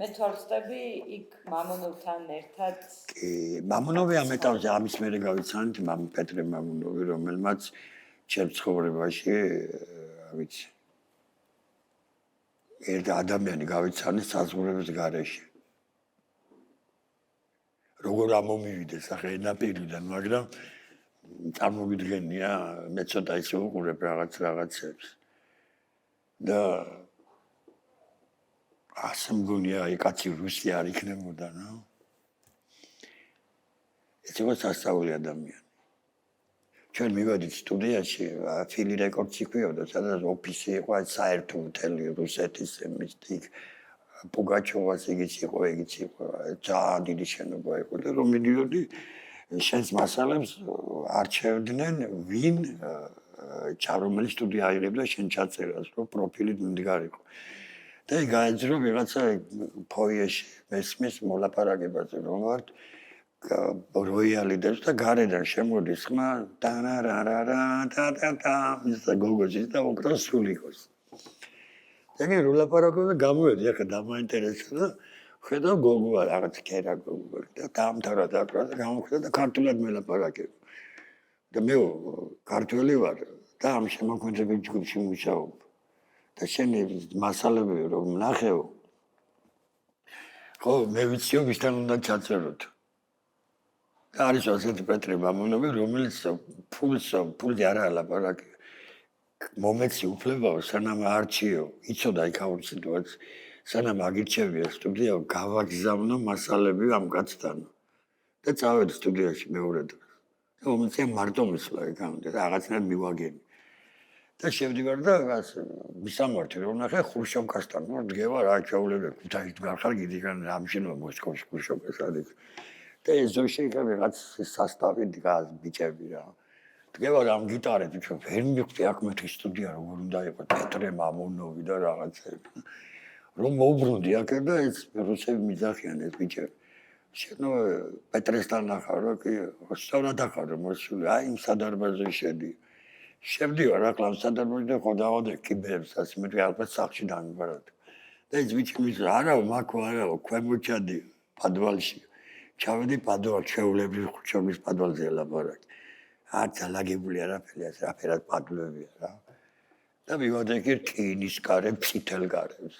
Speaker 2: მე თუ არ ვწდები იქ მამონოვთან ერთად
Speaker 1: მამონოვი ამ ეტაპზე ამის მერე გავიცანით პეტრე მამონოვი რომელმაც ჩემ ცხოვრებაში ვიცი ერთ ადამიანი გავიცანეს საზღვრების გარეშე. როგორ ამომივიდეს ახლა ენაპირიდან, მაგრამ წარმოგიდგენია, მე ცოტა ისე ვუყურებ რაღაცებს. და ასე მგონია, აი კაცი რუსი არ იქნებოდა, რა. ეს იყო სასწაული ადამიანი. ჩვენ მივედით სტუდიაში, ფილი რეკორდს იქვეოდა, სადაც ოფისი იყო, აი საერთო მთელი რუსეთის მისტიკ პუგაჩოვას იგიც იყო, ძალიან დიდი შენობა იყო და რომ მიდიოდი შენს მასალებს არჩევდნენ ვინ რომელი სტუდია აიღებდა შენ ჩაწერას, რომ პროფილი მდგარიყო. და აი გაეძრო ვიღაცა ფოიეში მესმის მოლაპარაკებაზე, რომ ვარ როიალიდებს და გარედან შემოდის ხმა და ის გოგოჯის და უკრავს სულიკოს. ეგ როლაპარაკობები გამოვედი, ახლა დამაინტერესა და ხედავ გოგოა რაღაც ქერა გოგო და დაამთავრა და გამოხდა და ქართულად მელაპარაკებ. და მე ქართველი ვარ და ამ შემოქმედებით ჯგუფში მუშაობ. და შენი მასალები რომ ნახევ ხო მე ვიციო ვისთან უნდა ჩაწეროთ. და არის ასეთი პეტრე მამონოვი, რომელიც ფულზე არ ალაპარაკი. მომეცი უფლებაო, სანამ არჩიო, იცოდა იქაურ სიტუაცია, სანამ აგირჩევია სტუდია, გავაგზავნო მასალები ამ კაცთან. და წავედი სტუდიაში მეორე დღეს. და მომეცია მარტო მისვლა იქამდე და რაღაცნაირად მივაგენი. და შევდივარ და მისამართი რომ ნახე ხრუშოვკასთან, დგევა რა ჩაულებ ქუთაისში გარხარ გიდიგან ამშენო მოსკოვში ხრუშოვკას არის. და ეს ზოში იქა ვიღაც სასტავი დგას ბიჭები რა. დგევა ამ გიტარით ჩვენ ვერ მივხვდი აქ მეთქი სტუდია როგორ უნდა იყოს პეტრე მამონოვი და რაღაცები. რომ მოვბრუნდი აქ და ეს რუსები მიძახიან ეს ბიჭები. შენო პეტრესთან ნახავ კი სწორად ახარ მოსული აი იმ სადარბაზო შედი. შევდივარ აქ ამ სადარბაზოში და ხო დავადე კიბებს ასე მე ალბათ სახში დამიბარად. და ეს ბიჭი მის არა მაქო არა ქვემოჩადი პადვალში. ჩავედი პადვალ ჩეულებრივ ხუჩობის პადვალზე ლაპარაკი. არც ალაგებული არაფერი ასე აფერად პადვლებია რა. და მივადი კი რკინის კარებს, წითელ კარებს.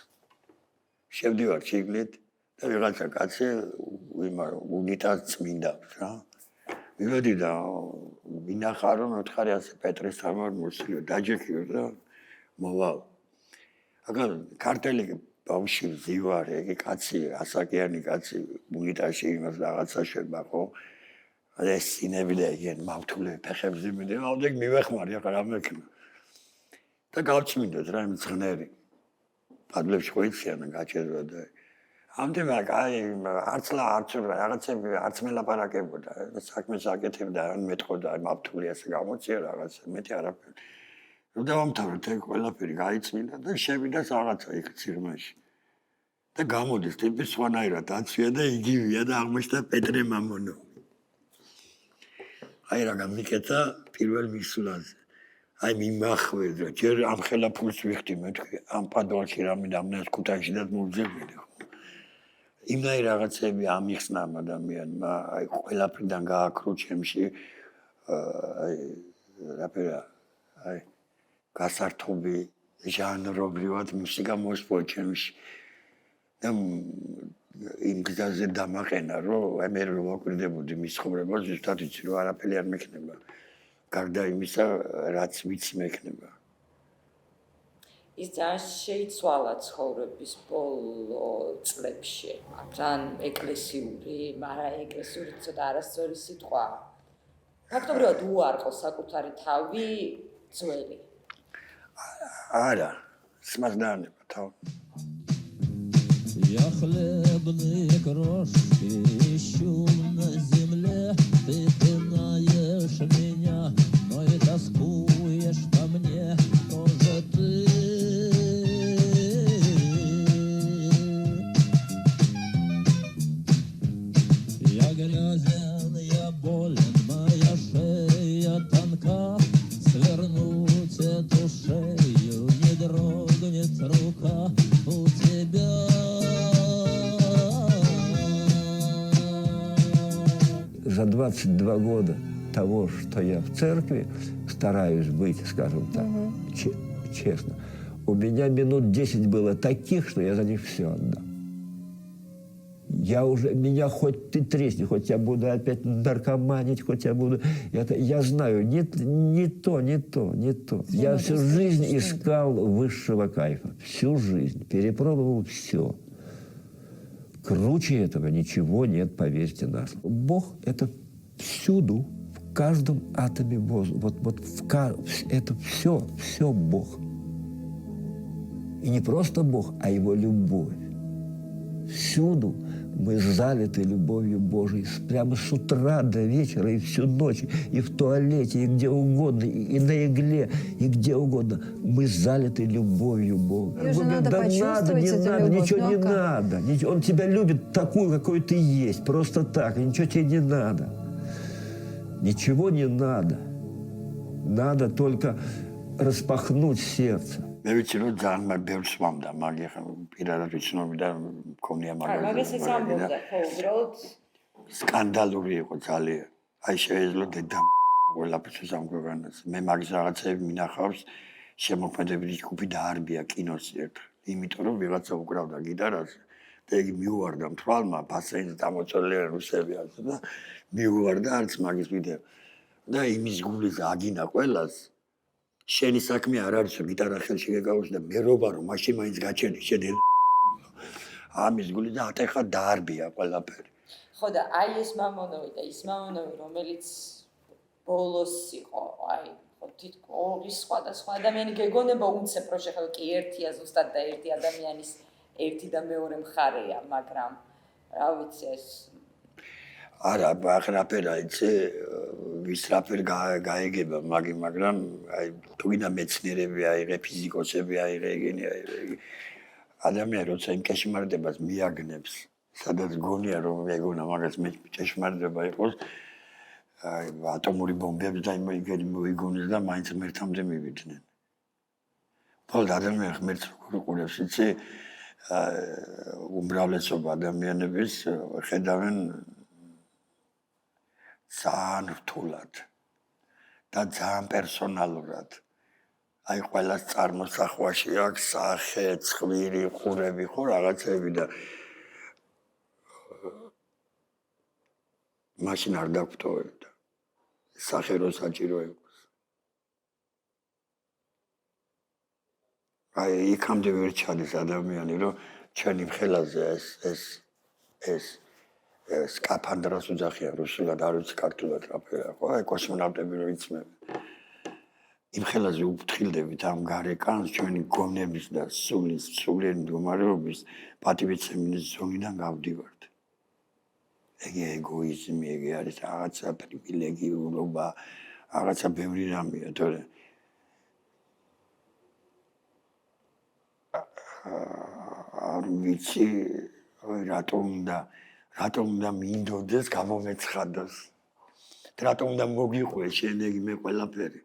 Speaker 1: შევდივარ შიგნით და ვიღაცა კაცი უნიტაზს წმინდავს რა. მივედი და მინახა რომ მოთხარი ასე პეტრეს თამარ მოსიო დაჯექიო და მოვალ. აკა კარტელი ბავში ზივარ ეგ კაცი ასაკიანი კაცი უნიტაზში იმას რაღაცა შეება ხო ეს სინები და ეგენ მავთულე ფეხებზე მიდე ავდექ მივეხმარი ახლა რა მექნა და გავჩმინდეთ რა იმ ცხნერი პადლებში ხოიციან გაჭერდა და ამდენ აი არც რაღაცები არც მელაპარაკებოდა საქმეს აკეთებდა ან მეტყოდა მავთული ასე გამოწია რაღაც მეტი არაფერი რომ დავამთავრეთ ეგ ყველაფერი გაიწმინდა და შევიდა რაღაცა იქ ცირმაში და გამოდის ტიპი სხვანაირად აცვია და იგივეა და აღმოჩნდა პეტრე მამონოვი აი რა გამიკეთა პირველ მისვლაზე აი მიმახვედრა, ჯერ ამ ხელა ფულს ვიხდი მეთქი, ამ პადვალში რამე ამნას ქუთაისში და მოვძებნილი ხო. იმნაირ რაღაცები ამიხსნა ამ ადამიანმა, აი ყველაფრიდან გააქრო ჩემში აი რაფერა აი გასართობი ჟანრობრივად მუსიკა მოსპო ჩემში და იმ გზაზე დამაყენა რომ აი მე რო ვაკვირდებოდი მის ცხოვრებას ზუსტად იცი რომ არაფერი არ მექნება გარდა იმისა რაც ვიცი მექნება
Speaker 2: ის ძალიან შეიცვალა ცხოვრების ბოლო წლებში ძალიან ეკლესიური მაგრამ ეკლესიური ცოტა არასწორი სიტყვა ფაქტობრივად უარყო საკუთარი თავი ძველი
Speaker 1: არა смаздаნება თავ
Speaker 7: Я хлебные крошки ищу на земле, ты пинаешь меня, но и тоскуешь по мне тоже ты. Я грязен, я болен, моя шея тонка, свернуть эту шею не дрогнет рука у тебя.
Speaker 8: За 22 года того, что я в церкви стараюсь быть, скажем так, честно, у меня минут 10 было таких, что я за них все отдам. Меня хоть ты тресни, хоть я буду опять наркоманить, хоть я буду... Я знаю, не то. Я всю жизнь искал высшего кайфа. Всю жизнь. Перепробовал все. Круче этого ничего нет, поверьте нас. Бог – это всюду, в каждом атоме воздуха. Это все Бог. И не просто Бог, а Его любовь. Всюду мы залиты любовью Божией. Прямо с утра до вечера, и всю ночь, и в туалете, и где угодно, и на игле, и где угодно. Мы залиты любовью Бога.
Speaker 9: Её же надо почувствовать, эту любовь,
Speaker 8: ничего
Speaker 9: ну,
Speaker 8: не
Speaker 9: как?
Speaker 8: надо. Он тебя любит такую, какой ты есть, просто так, и ничего тебе не надо. Ничего не надо. Надо только распахнуть сердце.
Speaker 1: მე ვიცი რომ ძალიან ბევრს ვამდა მაგ ახლა პირადად ვიცნობი და მქონია
Speaker 2: მაგრამ მაგასაც ამბობდა ხო უბრალოდ
Speaker 1: სკანდალური იყო ძალიან აი შეეძლო დედა ყველაფერს ამ ქვეყანას მე მაგის რაღაცები მინახავს შემოქმედებით ჯგუფი დაარბია კინოს ერთხელ იმიტომ რომ ვიღაცა უკრავდა გიტარას და იგი მიუვარდა მთვალმა ბასენს დამოწოლილი რუსები ასე და მიუვარდა არც მაგის ვიდეო და იმის გულის აგინა ყველას შენი საქმე არ არის რომ გიტარა ხელში გეკავოს და მერობა რომ მაშინ მაინც გაჩერდი შენ ამის გული და ატეხა დაარბია ყველაფერი
Speaker 2: ხო და აი ეს მამონოვი და ის მამონოვი რომელიც ბოლოს იყო აი ხო თითქოს სხვადასხვა ადამიანი გეგონება უცებ რო შეხება კი ერთია ზუსტად და ერთი ადამიანის ერთი და მეორე მხარეა მაგრამ რა ვიცი ეს
Speaker 1: არა ბახრაფერა იცი ვის რაფერ გაეგება მაგრამ აი თუ გინდა მეცნიერები აიღე ფიზიკოსები აიღე ეგენი აიღე ადამიანი როცა იმ ჭეშმარიტებას მიაგნებს სადაც გონია რომ ეგონა მაგას მე ჭეშმარიტება იყოს აი ატომური ბომბები და იმეიგენი მოიგონეს და მაინც მერთამდე მივიდნენ ბოლოდ ადამიანი ღმერთს როგორ უყურებს იცი უმრავლესობა ადამიანების ხედავენ ძალიან რთულად და ძალიან პერსონალურად. აი ყველას წარმოსახვაში აქვს სახე, ცხვირი, ყურები, ხო რაღაცები და მაშინ არ დაგვტოვებდა. სახე რო საჭირო იყოს. აი იქამდე ვერ ჩადის ადამიანი, რომ ჩვენი ხელაზე ეს სკაფანდრას უძახია რუსულად, არ ვიცი ქართულად რაფერა, ხო? აი კოსმონავტები რო იცმევენ. იმ ხელაზე უფრთხილდებით ამ გარეკანს ჩვენი გონების და სულიერი მდგომარეობის პატივისცემის ზონიდან გავდივართ. ეგ ეგოიზმი, ეგ არის რაღაცა პრივილეგიურობა, რაღაცა ბევრი რამეა, თორე არ ვიცი, რატომ უნდა მინდოდეს გამომეცხადოს. რატომ უნდა მოგიყვე შენ ეგ მე ყველაფერი.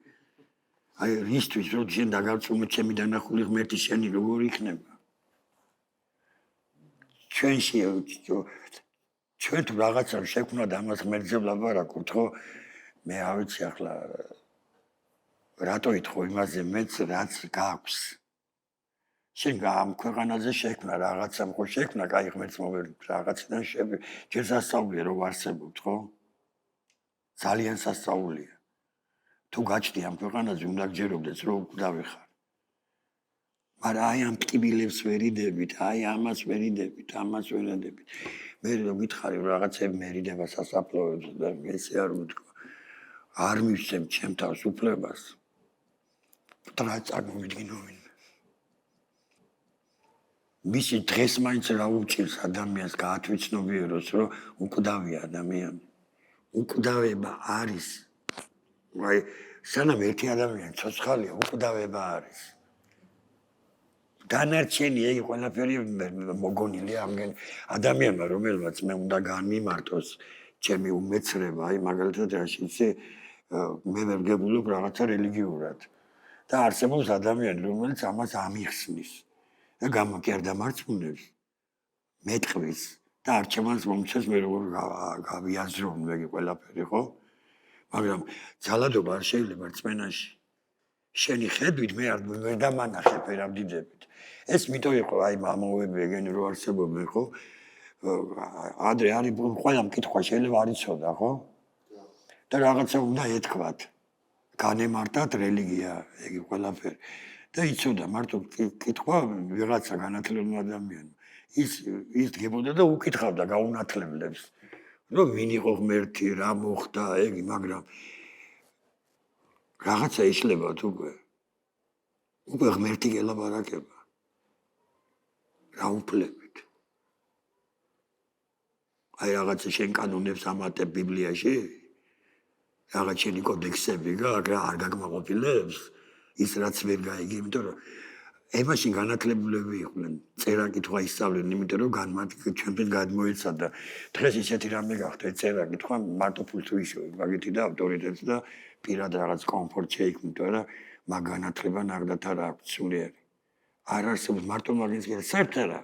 Speaker 1: აი რისთვის რომ შენ დაგავწუნო ჩემი დანახული ღმერთი შენი როგორ იქნება? ჩვენ თუ რაღაცა შექმნა და ამას ღმერთზე ვლაპარაკობთ, ხო? მე არ ვიცი ახლა რატო ითხოვ იმაზე მეც რაც გაქვს. შენ ამ ქვეყანაზე შექმნა რაღაცა ხო შექმნა, კაი ღმერთს მოვერი რაღაციდან ჯერ სასწაულია რომ ვარსებობთ, ხო? ძალიან სასწაულია. თუ გაჩნდი ამ ქვეყანაზე უნდა გჯერობდეს რომ უკვდავი ხარ. მაგრამ აი ამ ტკბილებს ვერიდებით, აი ამას ვერიდებით, ამას ვერიდებით. მე რომ გითხარი რაღაცები მერიდება სასაფლაოებს და ესე არ ვთქვა. არ მივცემ ჩემ თავს უფლებას. რა წარმოვიდგინო ვინმე. მისი დღეს მაინც რა უჭირს ადამიანს გაათვითცნობიეროს, რომ უკვდავია ადამიანი. უკვდავება არის. აი სანამ ერთი ადამიანი ცოცხალია, უკვდავება არის. დანარჩენი ეგ ყველაფერი მოგონილია ამგენ ადამიანმა, რომელმაც მე უნდა განმიმარტოს ჩემი უმეცრება, აი მაგალითად რაშიც მე ვერ გებულობ რაღაცა რელიგიურად. და არსებობს ადამიანი, რომელიც ამას ამიხსნის და გამაკერდა მარწმუნებს, მეტყვის და არჩევანს მომცეს მე როგორ გავიაზრო მე ყველაფერი, ხო? მაგრამ ძალადობა არ შეიძლება რწმენაში. შენი ხედვით მე არ დამანახებ ვერავდიდებით. ეს მითო იყო აი მამაოები ეგენი რო არსებობენ, ხო? ადრე არის ყველამ კითხვა შეიძლება არ იცოდა, ხო? და რაღაცა უნდა ეთქვათ. განემარტათ რელიგია, ეგ ყველაფერი. და იცოდა მარტო კითხვა ვიღაცა განათლებულ ადამიანს. ის დგებოდა და უკითხავდა გაუნათლებლებს. რომ ვინ იყო ღმერთი, რა მოხდა, ეგი, მაგრამ რაღაცა იშლებათ უკვე ღმერთი გელაპარაკება. რა უფლებით? აი რაღაცა შენ კანონებს ამატებ ბიბლიაში, რაღაც შენი კოდექსები გაქვს, არ გაგმაყოფილებს, ის რაც ვერ გაიგე, იმიტომ რომ ემაში განათლებულები იყვნენ, წერა-კითხვა ისწავლენ, იმიტომ რომ ჩვენთვის გადმოეცადა. დღეს ისეთი რამე გახდა, წერა-კითხვა მარტო ფულს თუ იშოვებ, მაგითი და ავტორიტეტს და პირად რაღაც კომფორტ შეიქმნით, არა, მაგ განათლება ნახდათ არა აქვს სულიერი. არ არსებობს მარტო მაგის გერ საერთოდ არა.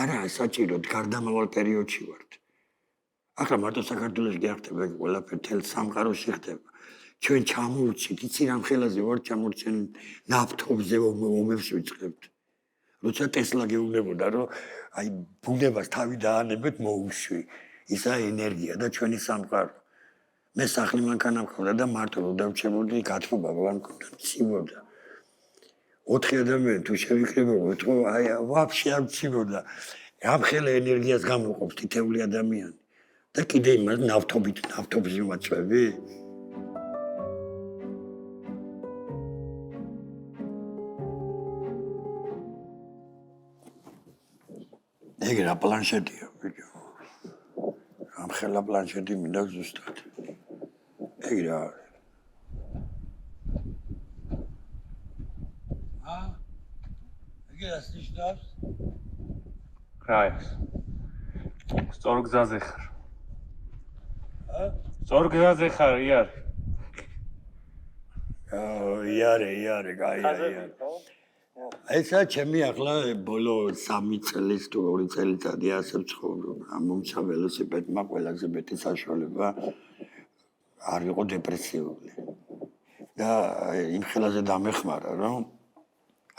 Speaker 1: არა, საჭიროდ გარდამავალ პერიოდში ვართ. ახლა მარტო საქართველოში გახდება ეგ ყველაფერი თელ სამყაროში ხდება. ჩვენ ჩამოვუცით, იცი რამ ხელაზე ვარ ჩამორჩენ ნავთობზე ომებს ვიწყებთ. როცა ტესლა გეუბნებოდა, რომ აი ბუნებას თავი დაანებეთ მოუშვი. ისა ენერგია და ჩვენი სამყარო. მე სახლი მანქანა მქონდა და მარტო რომ დავჩემოდი გათბობა ვარ მქონდა, ცივოდა. 4 ადამიანი თუ შევიკრებოდეთ, ხო, აი ვაფშე არ ცივოდა. ამ ხელა ენერგიას გამოყოფს თითეული ადამიანი. და კიდე იმას ნავთობის ვაწვევი. ეგ რა პლანშეტია, ბიჭო. ამ ხელა პლანშეტი მინდა ზუსტად. ეგ რა არის? ეგ რას ნიშნავს?
Speaker 10: რა არის? სწორ გზაზე ხარ. სწორ გზაზე ხარ, იარე.
Speaker 1: იარე, კაია. ესა ჩემი ახლა ბოლო 3 წლის თუ 2 წელიწადი ასე ვცხოვრობ. მომცა ველოსიპედმა ყველაზე მეტი საშუალება არ იყო დეპრესიული. და იმ ხელაზე დამეხმარა, რომ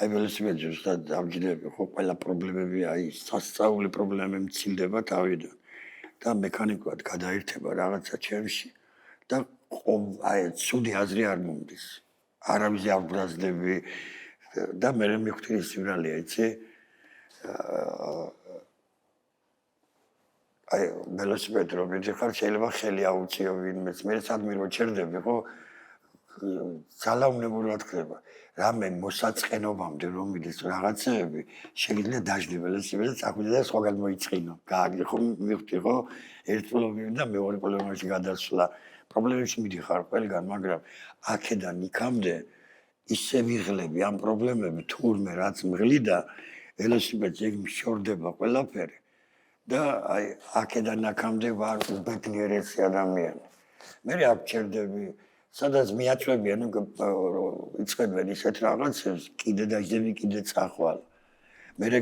Speaker 1: აი ველოსიპედზე ზუსტად დავჯდები, ხო, ყველა პრობლემები, აი სასწაული პრობლემები მცილდება თავიდან. და მექანიკურად გადაირთება რაღაცა ჩემში და აი ცუდი აზრი არ მომდის. არავის არ ბრაზდები და მე მივხვდი სივრალეა, იცი? აი ველოსიპედი რომ მიდიხარ, შეიძლება ხელი აუციო ვინმეს, მე სადმე რო ჩერდები, ხო? ძალაუნებურად ხდება. რამე მოსაწყენობამდე რომ მიდის რაღაცეები, შეიძლება დაждდი ველოსიპედზე, წახვიდე და სხვაგან მოიწყინო. გააგე ხო, მივხვდი ხო? ერთპლოვი და მეორე პლოვში გადასვლა. პრობლემებში მიდიხარ ყველგან, მაგრამ აქედან იქამდე ისე ვიღლები ამ პრობლემები თურმე რაც მღლიდა, ველოსიპედზე ეგ მშორდება ყველაფერი. და აი აქედან აქამდე ვარ უბედნიერესი ადამიანი. მე აქ ჩერდები სადაც მიაწვევიან, იწყებენ ისეთ რაღაცებს, კიდე დაждები, კიდე წახვალ. მერე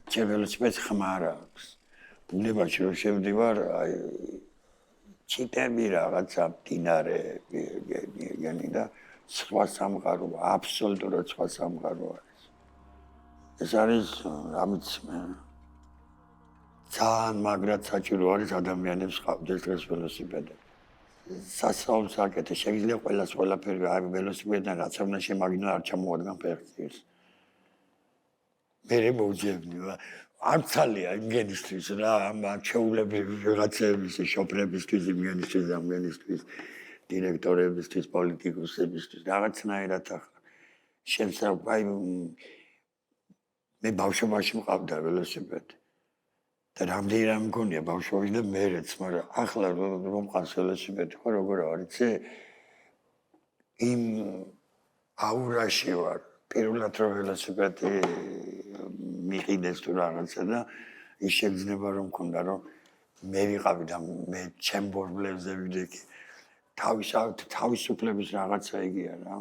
Speaker 1: ჩემ ველოსიპედს ხმარ აქვს. ბუნებაში რომ შევდივარ, აი ჩიტები რაღაცა მდინარეები გენი და სხვა სამყარო, აბსოლუტურად სხვა სამყარო არის. ეს არის ამით ძალიან მაგრად საჭირო არის ადამიანებს ყავდეს დღეს ველოსიპედი. სასწაულს აკეთე, შეიძლება ყველას ყველაფერი აი ველოსიპედიდან რაც უნდა შემაგინა არ ჩამოადგან ფეხს. მერე მოვძებნი არ ცალია იმგენისთვის რა ამ ჩეულები ვიღაცების შოპრებისთვის იმგენისთვის ამგენისთვის დირექტორებისთვის პოლიტიკოსებისთვის რაღაცნაირად ახლა შემსავალ მე ბავშვობაში მყავდა ველოსიპედი და რამდენი რამ მგონია ბავშვობაში და მერეც მაგრამ ახლა რომ მყავს ველოსიპედი ხო როგორ არის იმ აურაში ვარ პირველად რომ ველოსიპედი მიყიდეს თუ რაღაცა და ის შეგრძნება რომ მქონდა რომ მე ვიყავი და მე ჩემ ბორბლებზე ვიდექი თავისუფლების რაღაცა იგია რა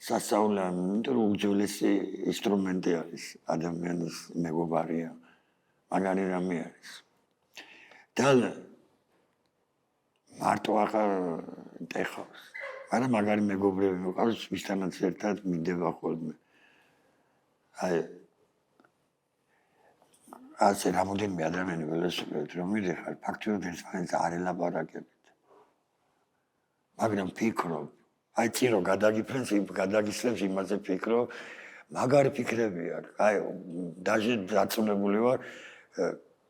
Speaker 1: სასწაული იმიტომ რომ უძველესი ინსტრუმენტი არის ადამიანის მეგობარია მაგარი რამე არის და მარტო ახლა ეხავს არა მაგარი მეგობრები მიყავს ვისთანაც ერთად მიდება ხოლმე აი ასე რამოდენიმე ადამიანი ველოსიპედით რომ მიდიხარ ფაქტობრივად ერთმანეთს არ ელაპარაკებთ მაგრამ ფიქრობ აი წირო გადაგისლებს იმაზე ფიქრობ მაგარი ფიქრებია აი დაჟე დაწუნებული ვარ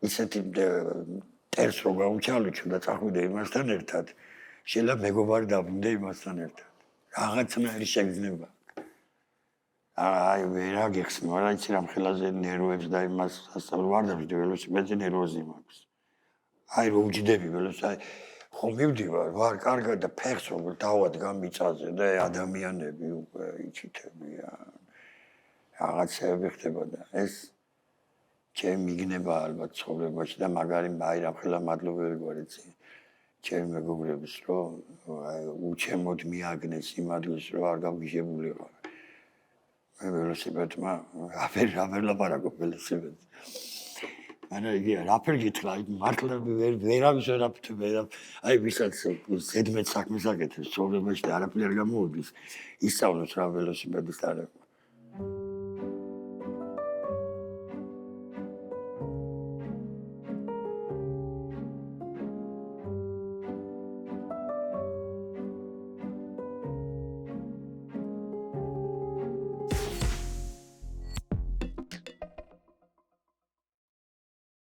Speaker 1: ისეთი ტერს რო გავუჩალუჩო და წახვიდე იმასთან ერთად შეიძლება მეგობარი დაბრუნდე იმასთან ერთად რაღაცნაირი შეგრძნება აი ვერა გიხსნა მაგრამ იცი რამ ხელაზე ნერვებს და იმას სასწავლო ვარ და ველოსიპედზე ნერვოზი მაქვს აი რო უჯდები ველოსიპედი ხო მივდივარ ვარ კარგად და ფეხს როგორ დავადგა მიწაზე და ადამიანები უკვე იჩითებიან რაღაცები ხდებოდა ეს ჩემი მიგნება ალბათ ცხოვრებაში და მაგარი აი რამ ხელა მადლობელი ვარ იცი ჩემი მეგობრების რომ უჩემოდ მიაგნეს იმ ადგილს რომ არ გავგიჟებულიყავ მე ველოსიპედმა რაფერ ლაპარაკობ ველოსიპედზე მაგრამ იგი რაფერ გითხრა მართლა ვერავის აი ვისაც ზედმეტ საქმეს აკეთებს ცხოვრებაში და არაფერი არ გამოუდის ისწავლოს რა ველოსიპედის დარება